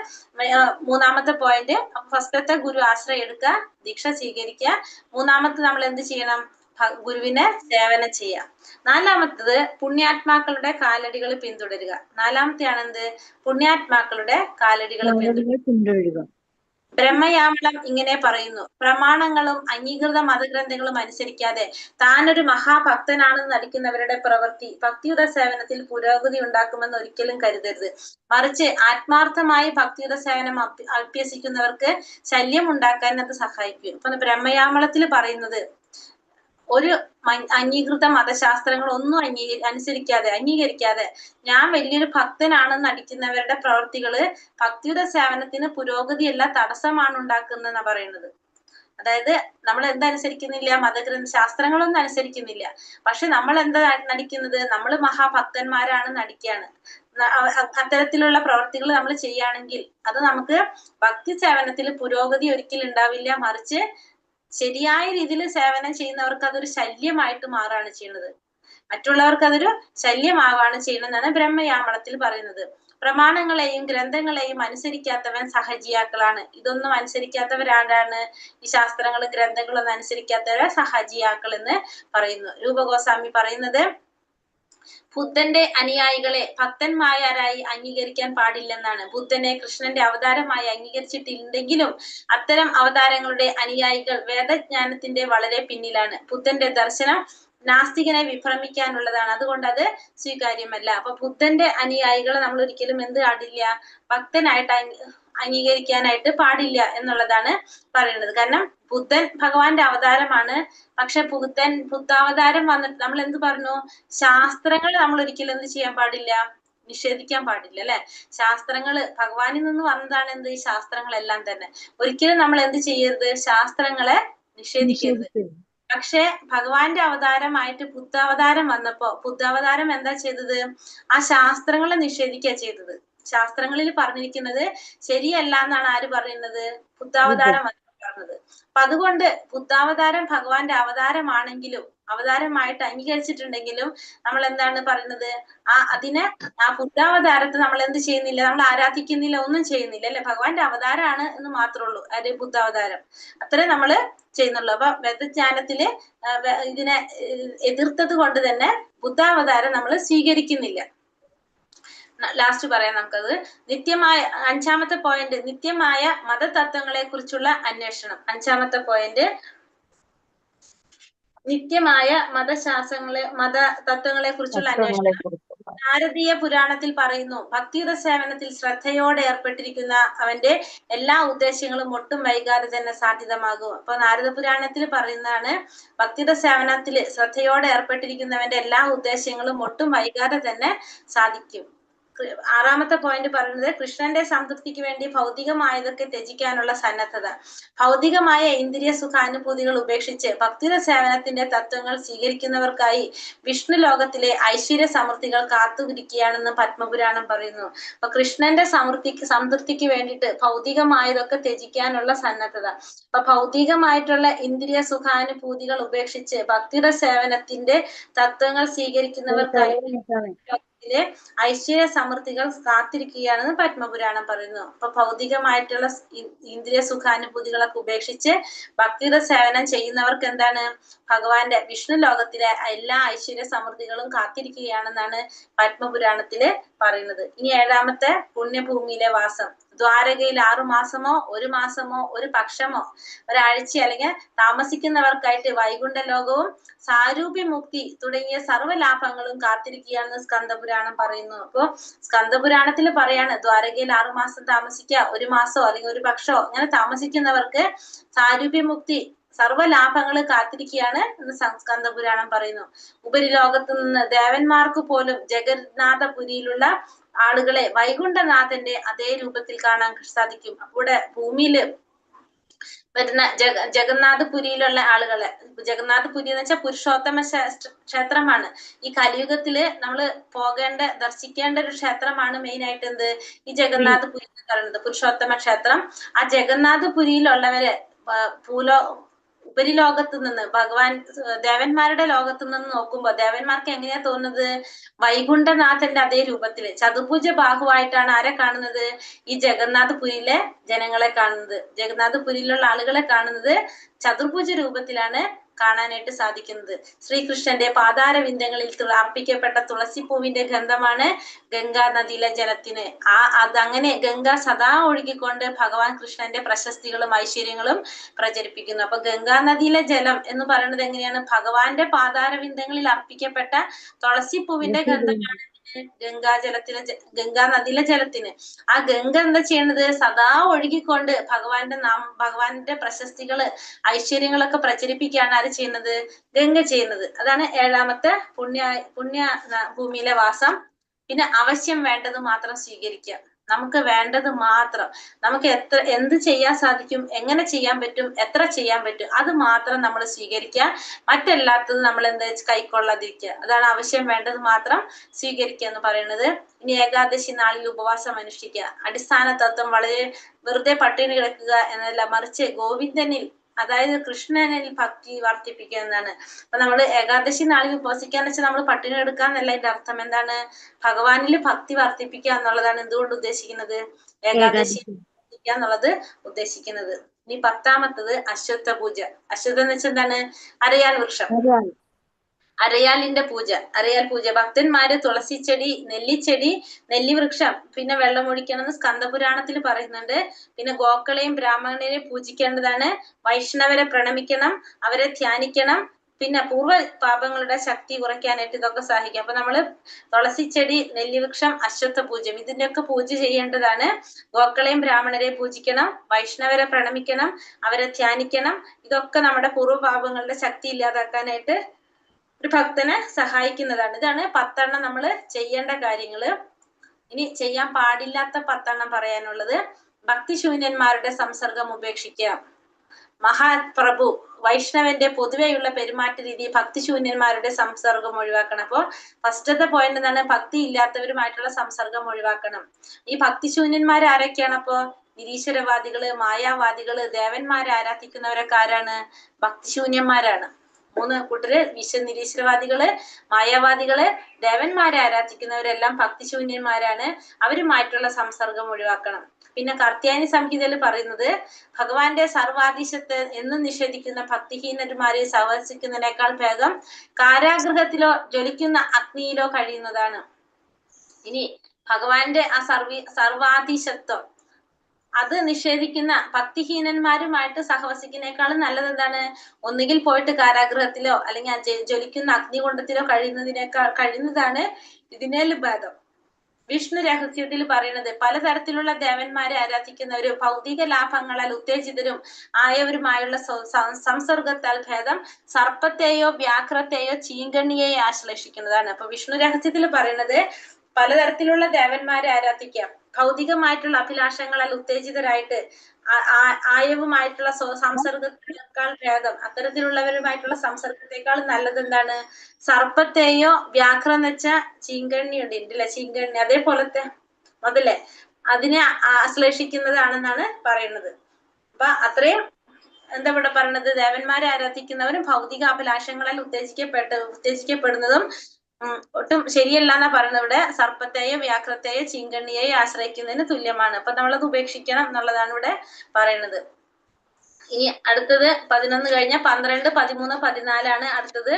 മൂന്നാമത്തെ പോയിന്റ്. ഫസ്റ്റത്തെ ഗുരു ആശ്രയം എടുക്കുക, ദീക്ഷ സ്വീകരിക്കുക. മൂന്നാമത്തെ നമ്മൾ എന്ത് ചെയ്യണം? ഗുരുവിനെ സേവനം ചെയ്യാം. നാലാമത്തത് പുണ്യാത്മാക്കളുടെ കാലടികൾ പിന്തുടരുക. നാലാമത്തെയാണ് എന്ത്? പുണ്യാത്മാക്കളുടെ കാലടികൾ പിന്തുടരുക. ബ്രഹ്മയാമളം ഇങ്ങനെ പറയുന്നു: പ്രമാണങ്ങളും അംഗീകൃത മതഗ്രന്ഥങ്ങളും അനുസരിക്കാതെ താനൊരു മഹാഭക്തനാണെന്ന് നടിക്കുന്നവരുടെ പ്രവൃത്തി ഭക്തിയുത സേവനത്തിൽ പുരോഗതി ഉണ്ടാക്കുമെന്ന് ഒരിക്കലും കരുതരുത്. മറിച്ച് ആത്മാർത്ഥമായി ഭക്തിയുത സേവനം അഭ്യസിക്കുന്നവർക്ക് ശല്യം ഉണ്ടാക്കാൻ അത് സഹായിക്കും. ഇപ്പൊ ബ്രഹ്മയാമളത്തിൽ പറയുന്നത് ഒരു അംഗീകൃത മതശാസ്ത്രങ്ങൾ ഒന്നും അംഗീകരിക്കാതെ ഞാൻ വലിയൊരു ഭക്തനാണെന്ന് നടിക്കുന്നവരുടെ പ്രവൃത്തികള് ഭക്തിയുടെ സേവനത്തിന് പുരോഗതിയല്ല, തടസ്സമാണ് ഉണ്ടാക്കുന്നതെന്നാ പറയുന്നത്. അതായത് നമ്മൾ എന്തനുസരിക്കുന്നില്ല? ശാസ്ത്രങ്ങളൊന്നും അനുസരിക്കുന്നില്ല. പക്ഷെ നമ്മൾ എന്താ നടിക്കുന്നത്? നമ്മൾ മഹാഭക്തന്മാരാണ് നടിക്കാണ്. അത്തരത്തിലുള്ള പ്രവൃത്തികൾ നമ്മൾ ചെയ്യുകയാണെങ്കിൽ അത് നമുക്ക് ഭക്തി സേവനത്തിൽ പുരോഗതി ഒരിക്കലും ഉണ്ടാവില്ല. മറിച്ച് ശരിയായ രീതിയിൽ സേവനം ചെയ്യുന്നവർക്ക് അതൊരു ശല്യമായിട്ട് മാറാണ് ചെയ്യുന്നത്. മറ്റുള്ളവർക്ക് അതൊരു ശല്യമാവാണ് ചെയ്യണമെന്നാണ് ബ്രഹ്മയാമളത്തിൽ പറയുന്നത്. പ്രമാണങ്ങളെയും ഗ്രന്ഥങ്ങളെയും അനുസരിക്കാത്തവൻ സഹജിയാക്കളാണ്. ഇതൊന്നും അനുസരിക്കാത്തവരാരാണ്? ഈ ശാസ്ത്രങ്ങളും ഗ്രന്ഥങ്ങളൊന്നും അനുസരിക്കാത്തവരെ സഹജിയാക്കൾ എന്ന് പറയുന്നു. രൂപഗോസ്വാമി പറയുന്നത് ബുദ്ധന്റെ അനുയായികളെ ഭക്തന്മാരായി അംഗീകരിക്കാൻ പാടില്ലെന്നാണ്. ബുദ്ധനെ കൃഷ്ണന്റെ അവതാരമായി അംഗീകരിച്ചിട്ടുണ്ടെങ്കിലും അത്തരം അവതാരങ്ങളുടെ അനുയായികൾ വേദജ്ഞാനത്തിന്റെ വളരെ പിന്നിലാണ്. ബുദ്ധന്റെ ദർശനം നാസ്തികനെ വിഭ്രമിക്കാനുള്ളതാണ്. അതുകൊണ്ട് അത് സ്വീകാര്യമല്ല. അപ്പൊ ബുദ്ധന്റെ അനുയായികളെ നമ്മൾ ഒരിക്കലും എന്ത് പാടില്ല? ഭക്തനായിട്ട് അംഗീകരിക്കാനായിട്ട് പാടില്ല എന്നുള്ളതാണ് പറയുന്നത്. കാരണം ബുദ്ധൻ ഭഗവാന്റെ അവതാരമാണ്. പക്ഷെ ബുദ്ധാവതാരം വന്നിട്ട് നമ്മൾ എന്ത് പറഞ്ഞു? ശാസ്ത്രങ്ങൾ നമ്മൾ ഒരിക്കലും എന്ത് ചെയ്യാൻ പാടില്ല? നിഷേധിക്കാൻ പാടില്ല, അല്ലെ? ശാസ്ത്രങ്ങള് ഭഗവാനിൽ നിന്ന് വന്നതാണ് എന്ത്? ഈ ശാസ്ത്രങ്ങളെല്ലാം തന്നെ. ഒരിക്കലും നമ്മൾ എന്ത് ചെയ്യരുത്? ശാസ്ത്രങ്ങളെ നിഷേധിക്കരുത്. പക്ഷെ ഭഗവാന്റെ അവതാരമായിട്ട് ബുദ്ധാവതാരം വന്നപ്പോ ബുദ്ധാവതാരം എന്താ ചെയ്തത്? ആ ശാസ്ത്രങ്ങളെ നിഷേധിക്കുക ചെയ്തത്. ശാസ്ത്രങ്ങളിൽ പറഞ്ഞിരിക്കുന്നത് ശരിയല്ല എന്നാണ് ആര് പറയുന്നത്? ബുദ്ധാവതാരം പറഞ്ഞത്. അപ്പൊ അതുകൊണ്ട് ബുദ്ധാവതാരം ഭഗവാന്റെ അവതാരമാണെങ്കിലും അവതാരമായിട്ട് അംഗീകരിച്ചിട്ടുണ്ടെങ്കിലും നമ്മൾ എന്താണ് പറയുന്നത്? ആ ബുദ്ധാവതാരത്തെ നമ്മൾ എന്ത് ചെയ്യുന്നില്ല? നമ്മൾ ആരാധിക്കുന്നില്ല, ഒന്നും ചെയ്യുന്നില്ല, അല്ലെ? ഭഗവാന്റെ അവതാരമാണ് എന്ന് മാത്രമേ ഉള്ളൂ അത് ബുദ്ധാവതാരം. അത്രേ നമ്മള് ചെയ്യുന്നുള്ളൂ. അപ്പൊ വേദജ്ഞാനത്തില് ഇതിനെ എതിർത്തത് കൊണ്ട് തന്നെ ബുദ്ധാവതാരം നമ്മൾ സ്വീകരിക്കുന്നില്ല. ലാസ്റ്റ് പറയാം നമുക്കത്. നിത്യമായ 5ാമത്തെ പോയിന്റ്, നിത്യമായ മതതത്വങ്ങളെ കുറിച്ചുള്ള അന്വേഷണം. 5ാമത്തെ പോയിന്റ്, നിത്യമായ മതതത്വങ്ങളെ കുറിച്ചുള്ള അന്വേഷണം. ഭാരതീയ പുരാണത്തിൽ പറയുന്നു: ഭക്തിയുത സേവനത്തിൽ ശ്രദ്ധയോടെ ഏർപ്പെട്ടിരിക്കുന്ന അവന്റെ എല്ലാ ഉദ്ദേശങ്ങളും ഒട്ടും വൈകാതെ തന്നെ സാധ്യതമാകും. അപ്പൊ നാരദ പുരാണത്തിൽ പറയുന്നതാണ് ഭക്തിയുത സേവനത്തിൽ ശ്രദ്ധയോടെ ഏർപ്പെട്ടിരിക്കുന്നവന്റെ എല്ലാ ഉദ്ദേശങ്ങളും ഒട്ടും വൈകാതെ തന്നെ സാധിക്കും. 6ാമത്തെ പോയിന്റ് പറയുന്നത് കൃഷ്ണന്റെ സംതൃപ്തിക്ക് വേണ്ടി ഭൗതികമായതൊക്കെ ത്യജിക്കാനുള്ള സന്നദ്ധത. ഭൗതികമായ ഇന്ദ്രിയ സുഖാനുഭൂതികൾ ഉപേക്ഷിച്ച് ഭക്തിയുത സേവനത്തിന്റെ തത്വങ്ങൾ സ്വീകരിക്കുന്നവർക്കായി വിഷ്ണു ലോകത്തിലെ ഐശ്വര്യ സമൃദ്ധികൾ കാത്തുകിരിക്കുകയാണെന്ന് പത്മപുരാണം പറയുന്നു. അപ്പൊ കൃഷ്ണന്റെ സംതൃപ്തിക്ക് വേണ്ടിയിട്ട് ഭൗതികമായതൊക്കെ ത്യജിക്കാനുള്ള സന്നദ്ധത. അപ്പൊ ഭൗതികമായിട്ടുള്ള ഇന്ദ്രിയ സുഖാനുഭൂതികൾ ഉപേക്ഷിച്ച് ഭക്തിയുത സേവനത്തിന്റെ തത്വങ്ങൾ സ്വീകരിക്കുന്നവർക്കായി ഐശ്വര്യ സമൃദ്ധികൾ കാത്തിരിക്കുകയാണെന്ന് പത്മപുരാണം പറയുന്നു. അപ്പൊ ഭൗതികമായിട്ടുള്ള ഇന്ദ്രിയ സുഖാനുഭൂതികളൊക്കെ ഉപേക്ഷിച്ച് ഭക്തിയുത സേവനം ചെയ്യുന്നവർക്ക് എന്താണ്? ഭഗവാന്റെ വിഷ്ണു ലോകത്തിലെ എല്ലാ ഐശ്വര്യ സമൃദ്ധികളും കാത്തിരിക്കുകയാണെന്നാണ് പത്മപുരാണത്തില് പറയുന്നത്. ഇനി 7ാമത്തെ പുണ്യഭൂമിയിലെ വാസം. ദ്വാരകയിൽ 6 മാസമോ 1 മാസമോ 1 പക്ഷമോ ഒരാഴ്ച അല്ലെങ്കിൽ താമസിക്കുന്നവർക്കായിട്ട് വൈകുണ്ഠ ലോകവും സാരൂപ്യമുക്തി തുടങ്ങിയ സർവ്വലാഭങ്ങളും കാത്തിരിക്കുകയാണെന്ന് സ്കന്ദപുരാണം പറയുന്നു. അപ്പൊ സ്കന്ദപുരാണത്തിൽ പറയാണ് ദ്വാരകയിൽ 6 മാസം താമസിക്കുക, 1 മാസോ അല്ലെങ്കിൽ 1 പക്ഷോ അങ്ങനെ താമസിക്കുന്നവർക്ക് സാരൂപ്യമുക്തി സർവ്വലാഭങ്ങൾ കാത്തിരിക്കുകയാണ് എന്ന് സ്കന്ദപുരാണം പറയുന്നു. ഉപരിലോകത്തു നിന്ന് ദേവന്മാർക്ക് പോലും ജഗന്നാഥപുരിയിലുള്ള ആളുകളെ വൈകുണ്ഠനാഥന്റെ അതേ രൂപത്തിൽ കാണാൻ സാധിക്കും. അപ്പോൾ ഭൂമിയില് വരുന്ന ജഗന്നാഥപുരിയിലുള്ള ആളുകളെ, ജഗന്നാഥപുരി എന്ന് വെച്ചാൽ പുരുഷോത്തമ ക്ഷേത്രമാണ്. ഈ കലിയുഗത്തില് നമ്മള് ദർശിക്കേണ്ട ഒരു ക്ഷേത്രമാണ് മെയിൻ ആയിട്ട് എന്ത്? ഈ ജഗന്നാഥപുരി എന്ന് പറയുന്നത്, പുരുഷോത്തമ ക്ഷേത്രം. ആ ജഗന്നാഥപുരിയിലുള്ളവരെ ഉപരിലോകത്ത് നിന്ന് ദേവന്മാരുടെ ലോകത്ത് നിന്ന് നോക്കുമ്പോ ദേവന്മാർക്ക് എങ്ങനെയാ തോന്നുന്നത്? വൈകുണ്ഠനാഥന്റെ അതേ രൂപത്തില് ചതുർഭുജ ബാഹുവായിട്ടാണ് ആരെ കാണുന്നത്? ഈ ജഗന്നാഥപുരിയിലെ ജനങ്ങളെ കാണുന്നത്. ജഗന്നാഥപുരിയിലുള്ള ആളുകളെ കാണുന്നത് ചതുർഭുജ രൂപത്തിലാണ് കാണാനായിട്ട് സാധിക്കുന്നത്. ശ്രീകൃഷ്ണന്റെ പാതാരവിന്ദങ്ങളിൽ അർപ്പിക്കപ്പെട്ട തുളസിപ്പൂവിന്റെ ഗന്ധമാണ് ഗംഗാ നദിയിലെ ജലത്തിന്. അതങ്ങനെ ഗംഗ സദാ ഒഴുകിക്കൊണ്ട് ഭഗവാൻ കൃഷ്ണന്റെ പ്രശസ്തികളും ഐശ്വര്യങ്ങളും പ്രചരിപ്പിക്കുന്നു. അപ്പൊ ഗംഗാ നദിയിലെ ജലം എന്ന് പറയുന്നത് എങ്ങനെയാണ്? ഭഗവാന്റെ പാതാരവിന്ദങ്ങളിൽ അർപ്പിക്കപ്പെട്ട തുളസിപ്പൂവിന്റെ ഗന്ധമാണ് ഗംഗാ നദിയിലെ ജലത്തിന്. ആ ഗംഗ എന്താ ചെയ്യണത്? സദാ ഒഴുകിക്കൊണ്ട് ഭഗവാന്റെ പ്രശസ്തികള് ഐശ്വര്യങ്ങളൊക്കെ പ്രചരിപ്പിക്കുകയാണ് ആര് ചെയ്യുന്നത്? ഗംഗ ചെയ്യുന്നത്. അതാണ് 7ാമത്തെ പുണ്യ ഭൂമിയിലെ വാസം. പിന്നെ അവശ്യം വേണ്ടത് മാത്രം സ്വീകരിക്കുക. നമുക്ക് വേണ്ടത് മാത്രം, നമുക്ക് എന്ത് ചെയ്യാൻ സാധിക്കും, എങ്ങനെ ചെയ്യാൻ പറ്റും, എത്ര ചെയ്യാൻ പറ്റും, അത് മാത്രം നമ്മൾ സ്വീകരിക്കുക. മറ്റെല്ലാത്തത് നമ്മൾ എന്താ കൈക്കൊള്ളാതിരിക്കുക. അതാണ് അവശ്യം വേണ്ടത് മാത്രം സ്വീകരിക്കുക എന്ന് പറയുന്നത്. ഇനി ഏകാദശി നാളിൽ ഉപവാസം അനുഷ്ഠിക്കുക. അടിസ്ഥാന തത്വം വളരെ വെറുതെ പട്ടിണി കിടക്കുക എന്നല്ല, മറിച്ച് ഗോവിന്ദനിൽ, അതായത് കൃഷ്ണനിൽ ഭക്തി വർദ്ധിപ്പിക്കുക എന്നാണ്. അപ്പൊ നമ്മള് ഏകാദശി നാളിൽ ഉപവസിക്കാന്ന് വെച്ചാൽ നമ്മൾ പട്ടിണി എടുക്കാന്നല്ല. അതിന്റെ അർത്ഥം എന്താണ്? ഭഗവാനിൽ ഭക്തി വർദ്ധിപ്പിക്കുക എന്നുള്ളതാണ് എന്തുകൊണ്ട് ഉദ്ദേശിക്കുന്നത്? ഏകാദശി വർദ്ധിപ്പിക്കുക എന്നുള്ളത് ഉദ്ദേശിക്കുന്നത്. ഇനി 10ാമത്തത് അശ്വത്ഥ പൂജ. അശ്വത്ഥം എന്ന് വെച്ചാൽ എന്താണ്? അരയാൽ വൃക്ഷം, അരയാലിന്റെ പൂജ. അരയാൽ പൂജ ഭക്തന്മാര് തുളസിച്ചെടി, നെല്ലിച്ചെടി, നെല്ലിവൃക്ഷം, പിന്നെ വെള്ളമൊഴിക്കണമെന്ന് സ്കന്ദപുരാണത്തിൽ പറയുന്നുണ്ട്. പിന്നെ ഗോക്കളെയും ബ്രാഹ്മണരെയും പൂജിക്കേണ്ടതാണ്. വൈഷ്ണവരെ പ്രണമിക്കണം, അവരെ ധ്യാനിക്കണം. പിന്നെ പൂർവ്വ പാപങ്ങളുടെ ശക്തി കുറയ്ക്കാനായിട്ട് ഇതൊക്കെ സഹായിക്കും. അപ്പൊ നമ്മള് തുളസിച്ചെടി, നെല്ലിവൃക്ഷം, അശ്വത്ഥ പൂജ്യം, ഇതിന്റെയൊക്കെ പൂജ ചെയ്യേണ്ടതാണ്. ഗോക്കളെയും ബ്രാഹ്മണരെയും പൂജിക്കണം, വൈഷ്ണവരെ പ്രണമിക്കണം, അവരെ ധ്യാനിക്കണം. ഇതൊക്കെ നമ്മുടെ പൂർവ്വ പാപങ്ങളുടെ ശക്തി ഇല്ലാതാക്കാനായിട്ട് ഒരു ഭക്തനെ സഹായിക്കുന്നതാണ്. ഇതാണ് 10 നമ്മൾ ചെയ്യേണ്ട കാര്യങ്ങള്. ഇനി ചെയ്യാൻ പാടില്ലാത്ത 10 പറയാനുള്ളത്. ഭക്തിശൂന്യന്മാരുടെ സംസർഗം ഉപേക്ഷിക്കുക. മഹാപ്രഭു വൈഷ്ണവന്റെ പൊതുവെയുള്ള പെരുമാറ്റ രീതി ഭക്തിശൂന്യന്മാരുടെ സംസർഗം ഒഴിവാക്കണം. അപ്പൊ ഫസ്റ്റത്തെ പോയിന്റ് എന്താണ്? ഭക്തി ഇല്ലാത്തവരുമായിട്ടുള്ള സംസർഗം ഒഴിവാക്കണം. ഈ ഭക്തിശൂന്യന്മാർ ആരൊക്കെയാണ്? അപ്പൊ നിരീശ്വരവാദികള്, മായാവാദികള്, ദേവന്മാരെ ആരാധിക്കുന്നവരൊക്കെ ആരാണ്? ഭക്തിശൂന്യന്മാരാണ്. 3 കൂട്ടര്: നിരീശ്വരവാദികള്, മായാവാദികള്, ദേവന്മാരെ ആരാധിക്കുന്നവരെല്ലാം ഭക്തിശൂന്യന്മാരാണ്. അവരുമായിട്ടുള്ള സംസർഗം ഒഴിവാക്കണം. പിന്നെ കാർത്യായനി സംഹിതയിൽ പറയുന്നത് ഭഗവാന്റെ സർവാധീശത്തെ എന്നും നിഷേധിക്കുന്ന ഭക്തിഹീനന്മാരെ സഹവസിക്കുന്നതിനേക്കാൾ ഭേദം കാരാഗൃഹത്തിലോ ജ്വലിക്കുന്ന അഗ്നിയിലോ കഴിയുന്നതാണ്. ഇനി ഭഗവാന്റെ ആ സർവാധീശത്വം അത് നിഷേധിക്കുന്ന ഭക്തിഹീനന്മാരുമായിട്ട് സഹവസിക്കുന്നതിനേക്കാളും നല്ലത് എന്താണ്? ഒന്നുകിൽ പോയിട്ട് കാരാഗൃഹത്തിലോ അല്ലെങ്കിൽ ജ്വലിക്കുന്ന അഗ്നികുണ്ഡത്തിലോ കഴിയുന്നതാണ് ഇതിനേലും ഭേദം. വിഷ്ണു രഹസ്യത്തിൽ പറയുന്നത് പലതരത്തിലുള്ള ദേവന്മാരെ ആരാധിക്കുന്നവരും ഭൗതിക ലാഭങ്ങളാൽ ഉത്തേജിതരും ആയവരുമായുള്ള സംസർഗത്താൽ ഭേദം സർപ്പത്തെയോ വ്യാഘ്രത്തെയോ ചീങ്കണ്ണിയെയോ ആശ്ലേഷിക്കുന്നതാണ്. അപ്പൊ വിഷ്ണു രഹസ്യത്തിൽ പറയുന്നത് പലതരത്തിലുള്ള ദേവന്മാരെ ആരാധിക്കാം, ഭൗതികമായിട്ടുള്ള അഭിലാഷങ്ങളാൽ ഉത്തേജിതരായിട്ട് ആയവുമായിട്ടുള്ള സംസർഗത്തേക്കാൾ ഭേദം, അത്തരത്തിലുള്ളവരുമായിട്ടുള്ള സംസർഗത്തെക്കാൾ നല്ലത് എന്താണ്? സർപ്പത്തെയോ, വ്യാഘ്രം എന്ന് വെച്ചാൽ ചീങ്കണ്ണി ഉണ്ട്, ഉണ്ടല്ലേ ചീങ്കണ്ണി, അതേപോലത്തെ മുതലേ അതിനെ ആശ്ലേഷിക്കുന്നതാണെന്നാണ് പറയുന്നത്. അപ്പൊ അത്രയും എന്താ ഇവിടെ പറയുന്നത്? ദേവന്മാരെ ആരാധിക്കുന്നവരും ഭൗതിക അഭിലാഷങ്ങളാൽ ഉത്തേജിക്കപ്പെടുന്നതും ഒട്ടും ശരിയല്ല എന്നാ പറയുന്നത്. ഇവിടെ സർപ്പത്തെയോ വ്യാഘ്രത്തെയോ ചീങ്കണ്ണിയെയോ ആശ്രയിക്കുന്നതിന് തുല്യമാണ്. അപ്പൊ നമ്മളത് ഉപേക്ഷിക്കണം എന്നുള്ളതാണ് ഇവിടെ പറയുന്നത്. ഇനി അടുത്തത് 11 കഴിഞ്ഞ 12, 13, 14 അടുത്തത്.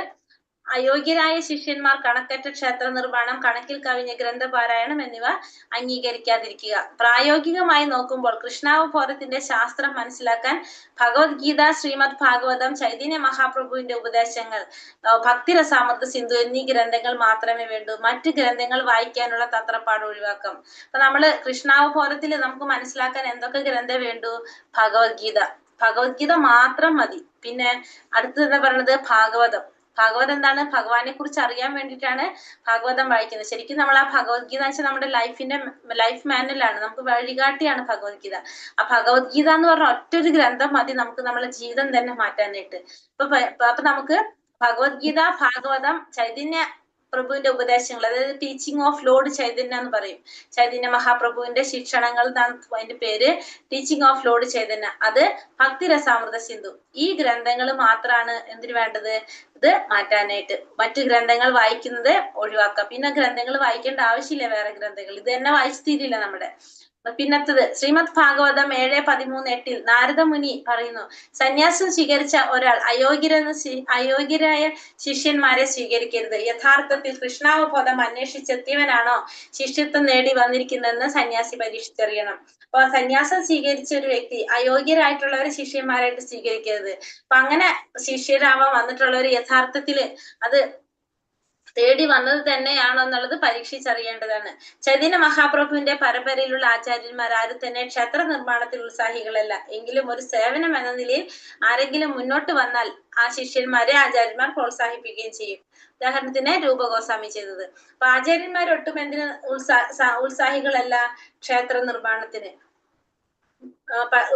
അയോഗ്യരായ ശിഷ്യന്മാർ കണക്കറ്റ ക്ഷേത്ര നിർമ്മാണം, കണക്കിൽ കവിഞ്ഞ ഗ്രന്ഥപാരായണം എന്നിവ അംഗീകരിക്കാതിരിക്കുക. പ്രായോഗികമായി നോക്കുമ്പോൾ കൃഷ്ണാവബോധത്തിന്റെ ശാസ്ത്രം മനസ്സിലാക്കാൻ ഭഗവത്ഗീത, ശ്രീമദ് ഭാഗവതം, ചൈതന്യ മഹാപ്രഭുവിന്റെ ഉപദേശങ്ങൾ, ഭക്തിരസാമൃത സിന്ധു എന്നീ ഗ്രന്ഥങ്ങൾ മാത്രമേ വേണ്ടൂ. മറ്റു ഗ്രന്ഥങ്ങൾ വായിക്കാനുള്ള തത്രപ്പാട് ഒഴിവാക്കാം. അപ്പൊ നമ്മള് കൃഷ്ണാവബോധത്തിൽ നമുക്ക് മനസ്സിലാക്കാൻ എന്തൊക്കെ ഗ്രന്ഥം വേണ്ടു? ഭഗവത്ഗീത മാത്രം മതി. പിന്നെ അടുത്തത് എന്താ പറയുന്നത്? ഭാഗവതം. എന്താണ്? ഭഗവാനെ കുറിച്ച് അറിയാൻ വേണ്ടിയിട്ടാണ് ഭാഗവതം വായിക്കുന്നത്. ശരിക്കും നമ്മൾ ആ ഭഗവത്ഗീത എന്ന് വെച്ചാൽ നമ്മുടെ ലൈഫ് മാനുവലാണ്, നമുക്ക് വഴികാട്ടിയാണ് ഭഗവത്ഗീത. ആ ഭഗവത്ഗീത എന്ന് പറഞ്ഞ ഒറ്റൊരു ഗ്രന്ഥം മതി നമുക്ക് നമ്മുടെ ജീവിതം തന്നെ മാറ്റാനായിട്ട്. അപ്പൊ നമുക്ക് ഭഗവത്ഗീത, ഭാഗവതം, ചൈതന്യ പ്രഭുവിന്റെ ഉപദേശങ്ങൾ, അതായത് ടീച്ചിങ് ഓഫ് ലോർഡ് ചൈതന്യ എന്ന് പറയും. ചൈതന്യ മഹാപ്രഭുവിന്റെ ശിക്ഷണങ്ങൾ അതിന്റെ പേര് ടീച്ചിങ് ഓഫ് ലോർഡ് ചൈതന്യ. അത് ഭക്തിരസാമൃത സിന്ധു. ഈ ഗ്രന്ഥങ്ങൾ മാത്രമാണ് എന്തിനു വേണ്ടത്? ഇത് മാറ്റാനായിട്ട്. മറ്റു ഗ്രന്ഥങ്ങൾ വായിക്കുന്നത് ഒഴിവാക്കാം. പിന്നെ ഗ്രന്ഥങ്ങൾ വായിക്കേണ്ട ആവശ്യമില്ല, വേറെ ഗ്രന്ഥങ്ങൾ ഇത് തന്നെ വായിച്ചു തീരില്ല നമ്മുടെ. പിന്നത്തത് ശ്രീമദ് ഭാഗവതം 7:13-8 നാരദ മുനി പറയുന്നു, സന്യാസം സ്വീകരിച്ച ഒരാൾ അയോഗ്യരായ ശിഷ്യന്മാരെ സ്വീകരിക്കരുത്. യഥാർത്ഥത്തിൽ കൃഷ്ണാവബോധം അന്വേഷിച്ചെത്തിയവനാണോ ശിഷ്യത്വം നേടി വന്നിരിക്കുന്നതെന്ന് സന്യാസി പരീക്ഷിച്ചറിയണം. അപ്പൊ സന്യാസം സ്വീകരിച്ച ഒരു വ്യക്തി അയോഗ്യരായിട്ടുള്ളവരെ ശിഷ്യന്മാരായിട്ട് സ്വീകരിക്കരുത്. അപ്പൊ അങ്ങനെ ശിഷ്യരാവാൻ വന്നിട്ടുള്ളവർ യഥാർത്ഥത്തില് അത് തേടി വന്നത് തന്നെയാണോ എന്നുള്ളത് പരീക്ഷിച്ചറിയേണ്ടതാണ്. ചൈതന്യ മഹാപ്രഭുവിന്റെ പരമ്പരയിലുള്ള ആചാര്യന്മാർ ആരും തന്നെ ക്ഷേത്ര നിർമ്മാണത്തിൽ ഉത്സാഹികളല്ല. എങ്കിലും ഒരു സേവനം എന്ന നിലയിൽ ആരെങ്കിലും മുന്നോട്ട് വന്നാൽ ആ ശിഷ്യന്മാരെ ആചാര്യന്മാർ പ്രോത്സാഹിപ്പിക്കുകയും ചെയ്യും. ഉദാഹരണത്തിന് രൂപഗോസ്വാമി ചെയ്തത്. അപ്പൊ ആചാര്യന്മാർ ഒട്ടും എന്തിന് ഉത്സാഹികളല്ല ക്ഷേത്ര നിർമ്മാണത്തിന്.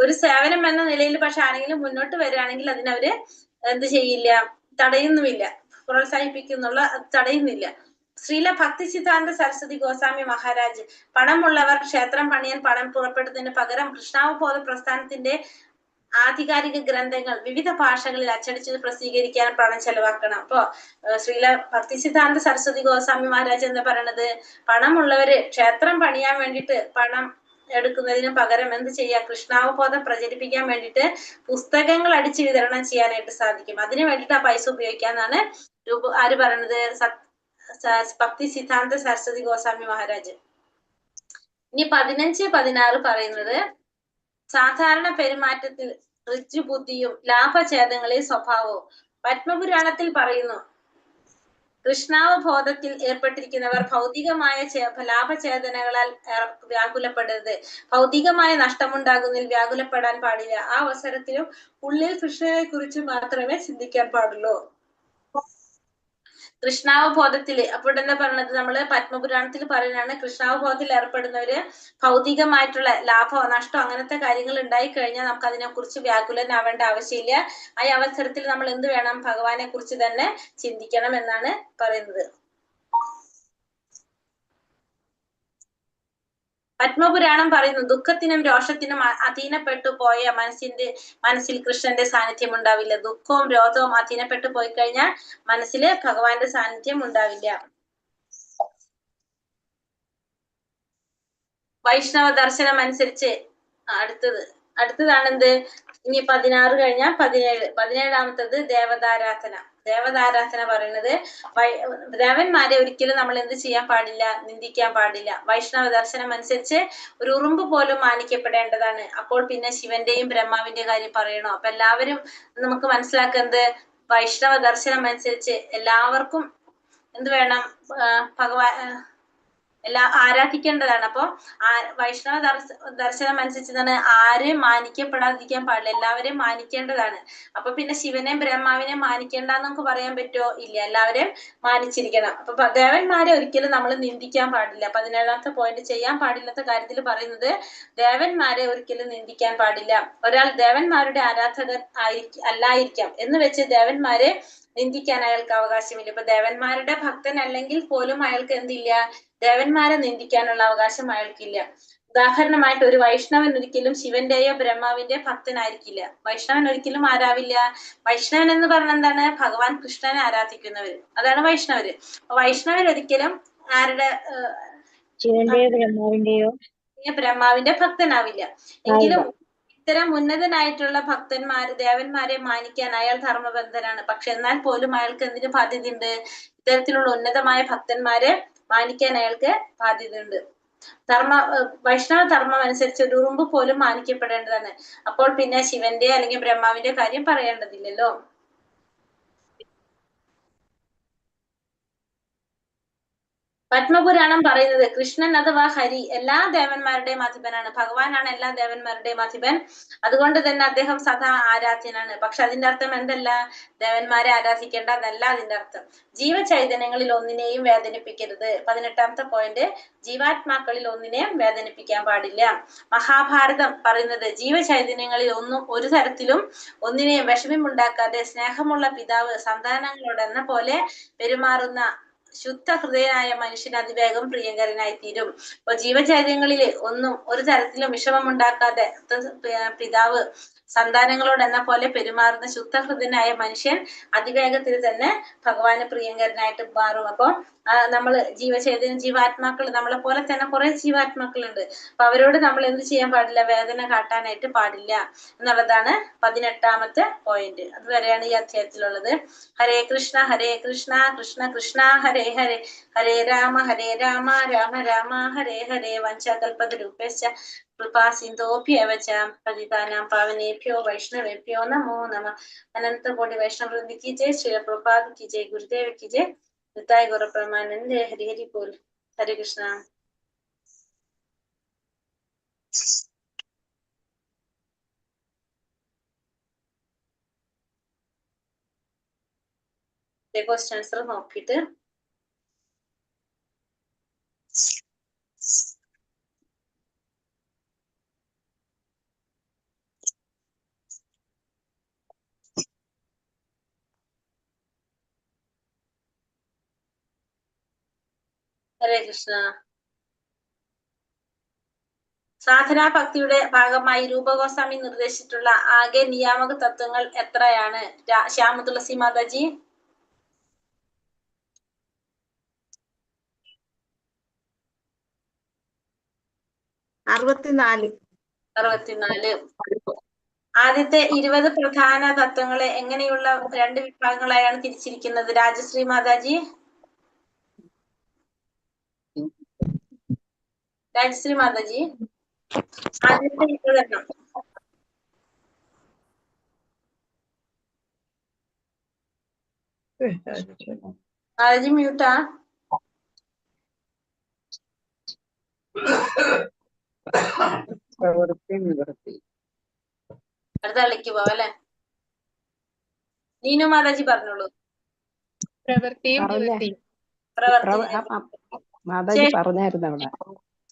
ഒരു സേവനം എന്ന നിലയിൽ പക്ഷെ ആരെങ്കിലും മുന്നോട്ട് വരികയാണെങ്കിൽ അതിനവര് എന്ത് ചെയ്യില്ല, തടയുന്നുമില്ല, പ്രോത്സാഹിപ്പിക്കുന്നുള്ള തടയുന്നില്ല. ശ്രീല ഭക്തി സിദ്ധാന്ത സരസ്വതി ഗോസ്വാമി മഹാരാജ് പണമുള്ളവർ ക്ഷേത്രം പണിയാൻ പണം പുറപ്പെടുന്നതിന് പകരം കൃഷ്ണാവബോധ പ്രസ്ഥാനത്തിന്റെ ആധികാരിക ഗ്രന്ഥങ്ങൾ വിവിധ ഭാഷകളിൽ അച്ചടിച്ച് പ്രസിദ്ധീകരിക്കാൻ പണം ചെലവാക്കണം. അപ്പോ ശ്രീല ഭക്തി സിദ്ധാന്ത സരസ്വതി ഗോസ്വാമി മഹാരാജ് എന്താ പറയണത്, പണമുള്ളവര് ക്ഷേത്രം പണിയാൻ വേണ്ടിയിട്ട് പണം എടുക്കുന്നതിന് പകരം എന്ത് ചെയ്യാ, കൃഷ്ണാവബോധം പ്രചരിപ്പിക്കാൻ വേണ്ടിയിട്ട് പുസ്തകങ്ങൾ അടിച്ച് വിതരണം ചെയ്യാനായിട്ട് സാധിക്കും. അതിനു വേണ്ടിയിട്ട് ആ പൈസ ഉപയോഗിക്കാന്നാണ് ആര് പറയണത്, ഭക്തി സിദ്ധാന്ത സരസ്വതി ഗോസ്വാമി മഹാരാജ്. ഇനി 15-16 പറയുന്നത്, സാധാരണ പെരുമാറ്റത്തിൽ ഋജുബുദ്ധിയും ലാഭഛേദങ്ങളിൽ സ്വഭാവവും. പത്മപുരാണത്തിൽ പറയുന്നു, കൃഷ്ണാവബോധത്തിൽ ഏർപ്പെട്ടിരിക്കുന്നവർ ഭൗതികമായ ലാഭചേതനകളാൽ വ്യാകുലപ്പെടരുത്. ഭൗതികമായ നഷ്ടമുണ്ടാകുന്നതിൽ വ്യാകുലപ്പെടാൻ പാടില്ല. ആ അവസരത്തിലും ഉള്ളിൽ കൃഷ്ണനെ കുറിച്ച് മാത്രമേ ചിന്തിക്കാൻ പാടുള്ളൂ. കൃഷ്ണാവബോധത്തില് അപ്പോൾ എന്താ പറഞ്ഞത്, നമ്മള് പത്മപുരാണത്തിൽ പറയുന്നതാണ്, കൃഷ്ണാവബോധത്തിൽ ഏർപ്പെടുന്നവര് ഭൗതികമായിട്ടുള്ള ലാഭമോ നഷ്ടമോ അങ്ങനത്തെ കാര്യങ്ങൾ ഉണ്ടായി കഴിഞ്ഞാൽ നമുക്ക് അതിനെ കുറിച്ച് വ്യാകുലനാവേണ്ട ആവശ്യമില്ല. ആ അവസരത്തിൽ നമ്മൾ എന്ത് വേണം, ഭഗവാനെ കുറിച്ച് തന്നെ ചിന്തിക്കണം എന്നാണ് പറയുന്നത്. പത്മപുരാണം പറയുന്നു, ദുഃഖത്തിനും രോഷത്തിനും അധീനപ്പെട്ടു പോയ മനസ്സിൽ കൃഷ്ണന്റെ സാന്നിധ്യം ഉണ്ടാവില്ല. ദുഃഖവും രോധവും അധീനപ്പെട്ടു പോയി കഴിഞ്ഞാൽ മനസ്സില് ഭഗവാന്റെ സാന്നിധ്യം ഉണ്ടാവില്ല. വൈഷ്ണവ ദർശനം അനുസരിച്ച് അടുത്തതാണ് എന്ത്, ഇനി 16 കഴിഞ്ഞാൽ 17. ദേവതാരാധന പറയുന്നത്, ദേവന്മാരെ ഒരിക്കലും നമ്മൾ എന്ത് ചെയ്യാൻ പാടില്ല, നിന്ദിക്കാൻ പാടില്ല. വൈഷ്ണവ ദർശനം അനുസരിച്ച് ഒരു ഉറുമ്പ് പോലും മാനിക്കപ്പെടേണ്ടതാണ്. അപ്പോൾ പിന്നെ ശിവന്റെയും ബ്രഹ്മാവിന്റെയും കാര്യം പറയണോ? അപ്പൊ എല്ലാവരും നമുക്ക് മനസ്സിലാക്കുന്നത്, വൈഷ്ണവ ദർശനം അനുസരിച്ച് എല്ലാവർക്കും എന്ത് വേണം, എല്ലാം ആരാധിക്കേണ്ടതാണ്. അപ്പൊ വൈഷ്ണവ ദർശനം അനുസരിച്ച് ആരെയും മാനിക്കപ്പെടാതിരിക്കാൻ പാടില്ല, എല്ലാവരെയും മാനിക്കേണ്ടതാണ്. അപ്പൊ പിന്നെ ശിവനെയും ബ്രഹ്മാവിനെയും മാനിക്കേണ്ടെന്ന് നമുക്ക് പറയാൻ പറ്റുമോ? ഇല്ല, എല്ലാവരെയും മാനിച്ചിരിക്കണം. അപ്പൊ ദേവന്മാരെ ഒരിക്കലും നമ്മൾ നിന്ദിക്കാൻ പാടില്ല. 17ാമത്തെ പോയിന്റ്, ചെയ്യാൻ പാടില്ലാത്ത കാര്യത്തിൽ പറയുന്നത്, ദേവന്മാരെ ഒരിക്കലും നിന്ദിക്കാൻ പാടില്ല. ഒരാൾ ദേവന്മാരുടെ ആരാധകൻ അല്ലായിരിക്കാം എന്ന് വെച്ച് ദേവന്മാരെ നിന്ദിക്കാൻ അയാൾക്ക് അവകാശമില്ല. ഇപ്പൊ ദേവന്മാരുടെ ഭക്തൻ അല്ലെങ്കിൽ പോലും അയാൾക്ക് എന്തില്ല, ദേവന്മാരെ നിന്ദിക്കാനുള്ള അവകാശം അയാൾക്കില്ല. ഉദാഹരണമായിട്ട് ഒരു വൈഷ്ണവൻ ഒരിക്കലും ശിവന്റെയോ ബ്രഹ്മാവിന്റെയോ ഭക്തനായിരിക്കില്ല. വൈഷ്ണവൻ ഒരിക്കലും ആരാവില്ല. വൈഷ്ണവൻ എന്ന് പറഞ്ഞ എന്താണ്, ഭഗവാൻ കൃഷ്ണനെ ആരാധിക്കുന്നവര്, അതാണ് വൈഷ്ണവര്. വൈഷ്ണവർ ഒരിക്കലും ആരുടെ, ബ്രഹ്മാവിന്റെ ഭക്തനാവില്ല. എങ്കിലും ഇത്തരം ഉന്നതനായിട്ടുള്ള ദേവന്മാരെ മാനിക്കാൻ അയാൾ ധർമ്മബന്ധനാണ്. പക്ഷെ എന്നാൽ പോലും അയാൾക്ക് എന്തിനു ബാധ്യതയുണ്ട്, ഇത്തരത്തിലുള്ള ഉന്നതമായ ഭക്തന്മാരെ മാനിക്കാൻ അയാൾക്ക് ബാധ്യതയുണ്ട്. വൈഷ്ണവ ധർമ്മം അനുസരിച്ച് ഒരു ഉറുമ്പ് പോലും മാനിക്കപ്പെടേണ്ടതാണ്. അപ്പോൾ പിന്നെ ശിവന്റെ അല്ലെങ്കിൽ ബ്രഹ്മാവിന്റെ കാര്യം പറയേണ്ടതില്ലല്ലോ. പത്മപുരാണം പറയുന്നത്, കൃഷ്ണൻ അഥവാ ഹരി എല്ലാ ദേവന്മാരുടെയും അധിപനാണ്. ഭഗവാനാണ് എല്ലാ ദേവന്മാരുടെയും അധിപൻ. അതുകൊണ്ട് തന്നെ അദ്ദേഹം സദാ ആരാധ്യനാണ്. പക്ഷെ അതിന്റെ അർത്ഥം എന്തല്ല, ദേവന്മാരെ ആരാധിക്കേണ്ട എന്നല്ല അതിന്റെ അർത്ഥം. ജീവചൈതന്യങ്ങളിൽ ഒന്നിനെയും വേദനിപ്പിക്കരുത്. 18ാമത്തെ പോയിന്റ്, ജീവാത്മാക്കളിൽ ഒന്നിനെയും വേദനിപ്പിക്കാൻ പാടില്ല. മഹാഭാരതം പറയുന്നത്, ജീവചൈതന്യങ്ങളിൽ ഒരു തരത്തിലും ഒന്നിനെയും വിഷമമുണ്ടാക്കാതെ സ്നേഹമുള്ള പിതാവ് സന്താനങ്ങളോട് എന്ന പോലെ പെരുമാറുന്ന ശുദ്ധ ഹൃദയനായ മനുഷ്യൻ അതിവേഗം പ്രിയങ്കരനായി തീരും. അപ്പൊ ജീവചര്യങ്ങളിൽ ഒന്നും ഒരു തരത്തിലും വിഷമം ഉണ്ടാക്കാതെ പിതാവ് സന്താനങ്ങളോട് എന്ന പോലെ പെരുമാറുന്ന ശുദ്ധ ഹൃദയനായ മനുഷ്യൻ അതിവേഗത്തിൽ തന്നെ ഭഗവാന് പ്രിയങ്കരനായിട്ട് മാറും. അപ്പൊ നമ്മള് ജീവാത്മാക്കൾ നമ്മളെ പോലെ തന്നെ കുറെ ജീവാത്മാക്കളുണ്ട്. അപ്പൊ അവരോട് നമ്മൾ എന്ത് ചെയ്യാൻ പാടില്ല? വേദന കാട്ടാനായിട്ട് പാടില്ല എന്നുള്ളതാണ് 18ാമത്തെ പോയിന്റ്. അതുവരെയാണ് ഈ അധ്യായത്തിലുള്ളത്. ഹരേ കൃഷ്ണ കൃഷ്ണ കൃഷ്ണ ഹരേ ഹരേ, ഹരേ രാമ രാമ രാമ ഹരേ ഹരേ. വഞ്ചകൽപതരൂപേശ്ച കൃപാ സിന്ധോഭ്യവ ച പതിതാനാം പാവനേഭ്യോ വൈഷ്ണവേഭ്യോ നമോ നമഃ. अनंत कोटि वैष्णव वृंद की जय, श्री प्रभुपाद की जय, गुरुदेव की जय, निताय गौर परमानंद, हरि हरि बोल। हरे कृष्णा। क्वेश्चन आंसर നോക്കിയിട്ട് ഹരേ കൃഷ്ണ. സാധനാ ഭക്തിയുടെ ഭാഗമായി രൂപഗോസ്വാമി നിർദ്ദേശിച്ചിട്ടുള്ള ആകെ നിയാമക തത്വങ്ങൾ എത്രയാണ്? ശ്യാമ തുളസി മാതാജി. അറുപത്തിനാല്. ആദ്യത്തെ 20 പ്രധാന തത്വങ്ങളെ എങ്ങനെയുള്ള 2 വിഭാഗങ്ങളായാണ് തിരിച്ചിരിക്കുന്നത്? രാജശ്രീ മാതാജി. രാജശ്രീ മാതാജി, ആദ്യത്തെ 20 എണ്ണം. മാതാജി മ്യൂട്ടാ. അടുത്ത കളിക്ക് പോവാം അല്ലെ? നീനു മാതാജി പറഞ്ഞോളൂ.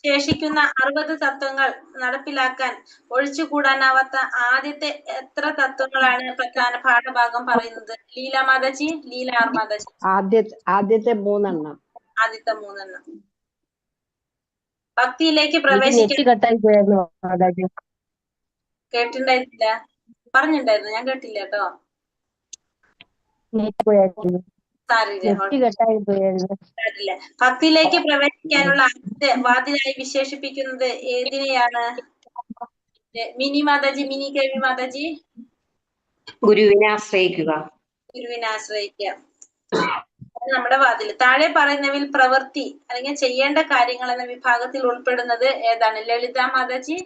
ശേഷിക്കുന്ന 60 തത്വങ്ങൾ നടപ്പിലാക്കാൻ ഒഴിച്ചുകൂടാനാവാത്ത ആദ്യത്തെ എത്ര തത്വങ്ങളാണ് പ്രധാന പാഠഭാഗം പറയുന്നത്? ലീല മാതാജി, ലീല ആർ മാതാജി. ആദ്യത്തെ 3 എണ്ണം. ആദ്യത്തെ 3 എണ്ണം. ഭക്തിയിലേക്ക് പ്രവേശിക്കാൻ കേട്ടിണ്ടായിരുന്നില്ല? പറഞ്ഞിണ്ടായിരുന്നു, ഞാൻ കേട്ടില്ല കേട്ടോ. ഭക്തിയിലേക്ക് പ്രവേശിക്കാനുള്ള ആദ്യത്തെ വാതിലായി വിശേഷിപ്പിക്കുന്നത് ഏതിനെയാണ്? മിനി മാതാജി, മിനി കേവി മാതാജി. ഗുരുവിനെ ആശ്രയിക്കുക. ഗുരുവിനെ ആശ്രയിക്കുക നമ്മുടെ വാതിൽ. താഴെ പറയുന്നവയിൽ പ്രവൃത്തി അല്ലെങ്കിൽ ചെയ്യേണ്ട കാര്യങ്ങൾ എന്ന വിഭാഗത്തിൽ ഉൾപ്പെടുന്നത് ഏതാണ്? ലളിത മാതാജി.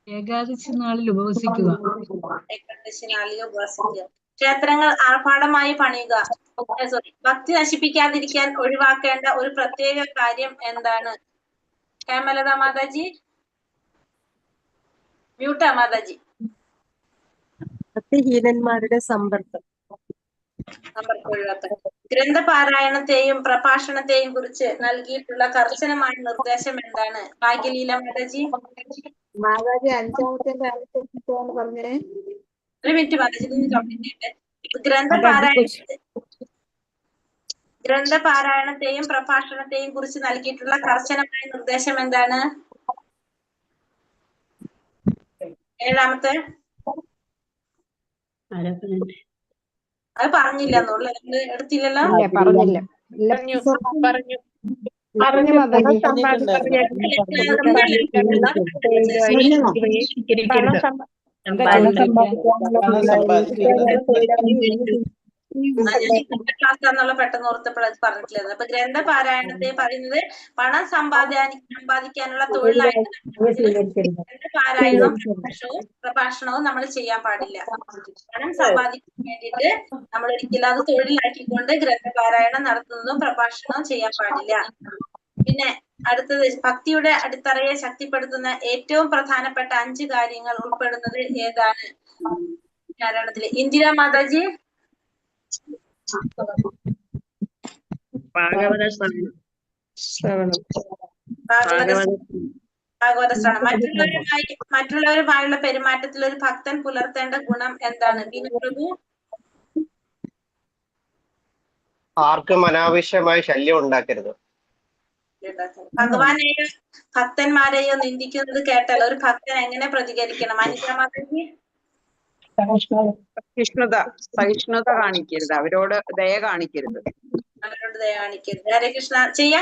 ഏകാദശി നാളിൽ ഉപവസിക്കുക. ഏകാദശി നാളിൽ ഉപവസിക്കുക. ക്ഷേത്രങ്ങൾ ആർഭാടമായി പണിയുക. സോറി, ഭക്തി നശിപ്പിക്കാതിരിക്കാൻ ഒഴിവാക്കേണ്ട ഒരു പ്രത്യേക കാര്യം എന്താണ്? ഹേമലത മാതാജി. മ്യൂട്ടാ മാതാജി. ഭക്തിഹീനന്മാരുടെ സമ്പർക്കം ഒഴിവാക്കണം. ഗ്രന്ഥപാരായണത്തെയും പ്രഭാഷണത്തെയും കുറിച്ച് നൽകിയിട്ടുള്ള കർശനമായ നിർദ്ദേശം എന്താണ്? ഭാഗ്യലീല മാതാജി. മാതാജി 5ാമത്തെ പറഞ്ഞേ. ഒരു മിനിറ്റ് മാതാജി, കംപ്ലീറ്റ്. ഗ്രന്ഥപാരായണത്തെയും പ്രഭാഷണത്തെയും കുറിച്ച് നൽകിയിട്ടുള്ള കർശനമായ നിർദ്ദേശം എന്താണ്? 7ാമത്തെ. അത് പറഞ്ഞില്ല എന്നുള്ളു, എടുത്തില്ലല്ലോ. പറഞ്ഞില്ല. ക്ലാസ് എന്നുള്ള പെട്ടെന്ന് ഓർത്തപ്പോൾ അത് പറഞ്ഞിട്ടില്ല. അപ്പൊ ഗ്രന്ഥപാരായണത്തെ പറയുന്നത് പണം സമ്പാദിക്കാനുള്ള തൊഴിലായിട്ട് ഗ്രന്ഥപാരായണവും പ്രഭാഷണവും നമ്മൾ ചെയ്യാൻ പാടില്ല. പണം സമ്പാദിക്കാൻ വേണ്ടിയിട്ട് നമ്മൾ ഒരിക്കലും അത് തൊഴിലാക്കിക്കൊണ്ട് ഗ്രന്ഥപാരായണം നടത്തുന്നതും പ്രഭാഷണവും ചെയ്യാൻ പാടില്ല. പിന്നെ അടുത്തത്, ഭക്തിയുടെ അടിത്തറയെ ശക്തിപ്പെടുത്തുന്ന ഏറ്റവും പ്രധാനപ്പെട്ട 5 കാര്യങ്ങൾ ഉൾപ്പെടുന്നത് ഏതാണ്? പാരായണത്തില് ഇന്ദിരാ മാതാജി. ഭാഗവത ശ്രവണം. മറ്റുള്ളവരുമായുള്ള പെരുമാറ്റത്തിൽ ഒരു ഭക്തൻ പുലർത്തേണ്ട ഗുണം എന്താണ്? ബീന പ്രഭു. ആർക്കും അനാവശ്യമായ ശല്യം ഉണ്ടാക്കരുത്. ഭഗവാനെയോ ഭക്തന്മാരെയോ നിന്ദിക്കുന്നത് കേട്ടാൽ ഒരു ഭക്തൻ എങ്ങനെ പ്രതികരിക്കണം? അനിത മാതാജി. സഹിഷ്ണുത കാണിക്കരുത്, അവരോട് ദയ കാണിക്കരുത്. അവരോട് ദയ കാണിക്കരുത്. ഹരേ കൃഷ്ണ. ചെയ്യാൻ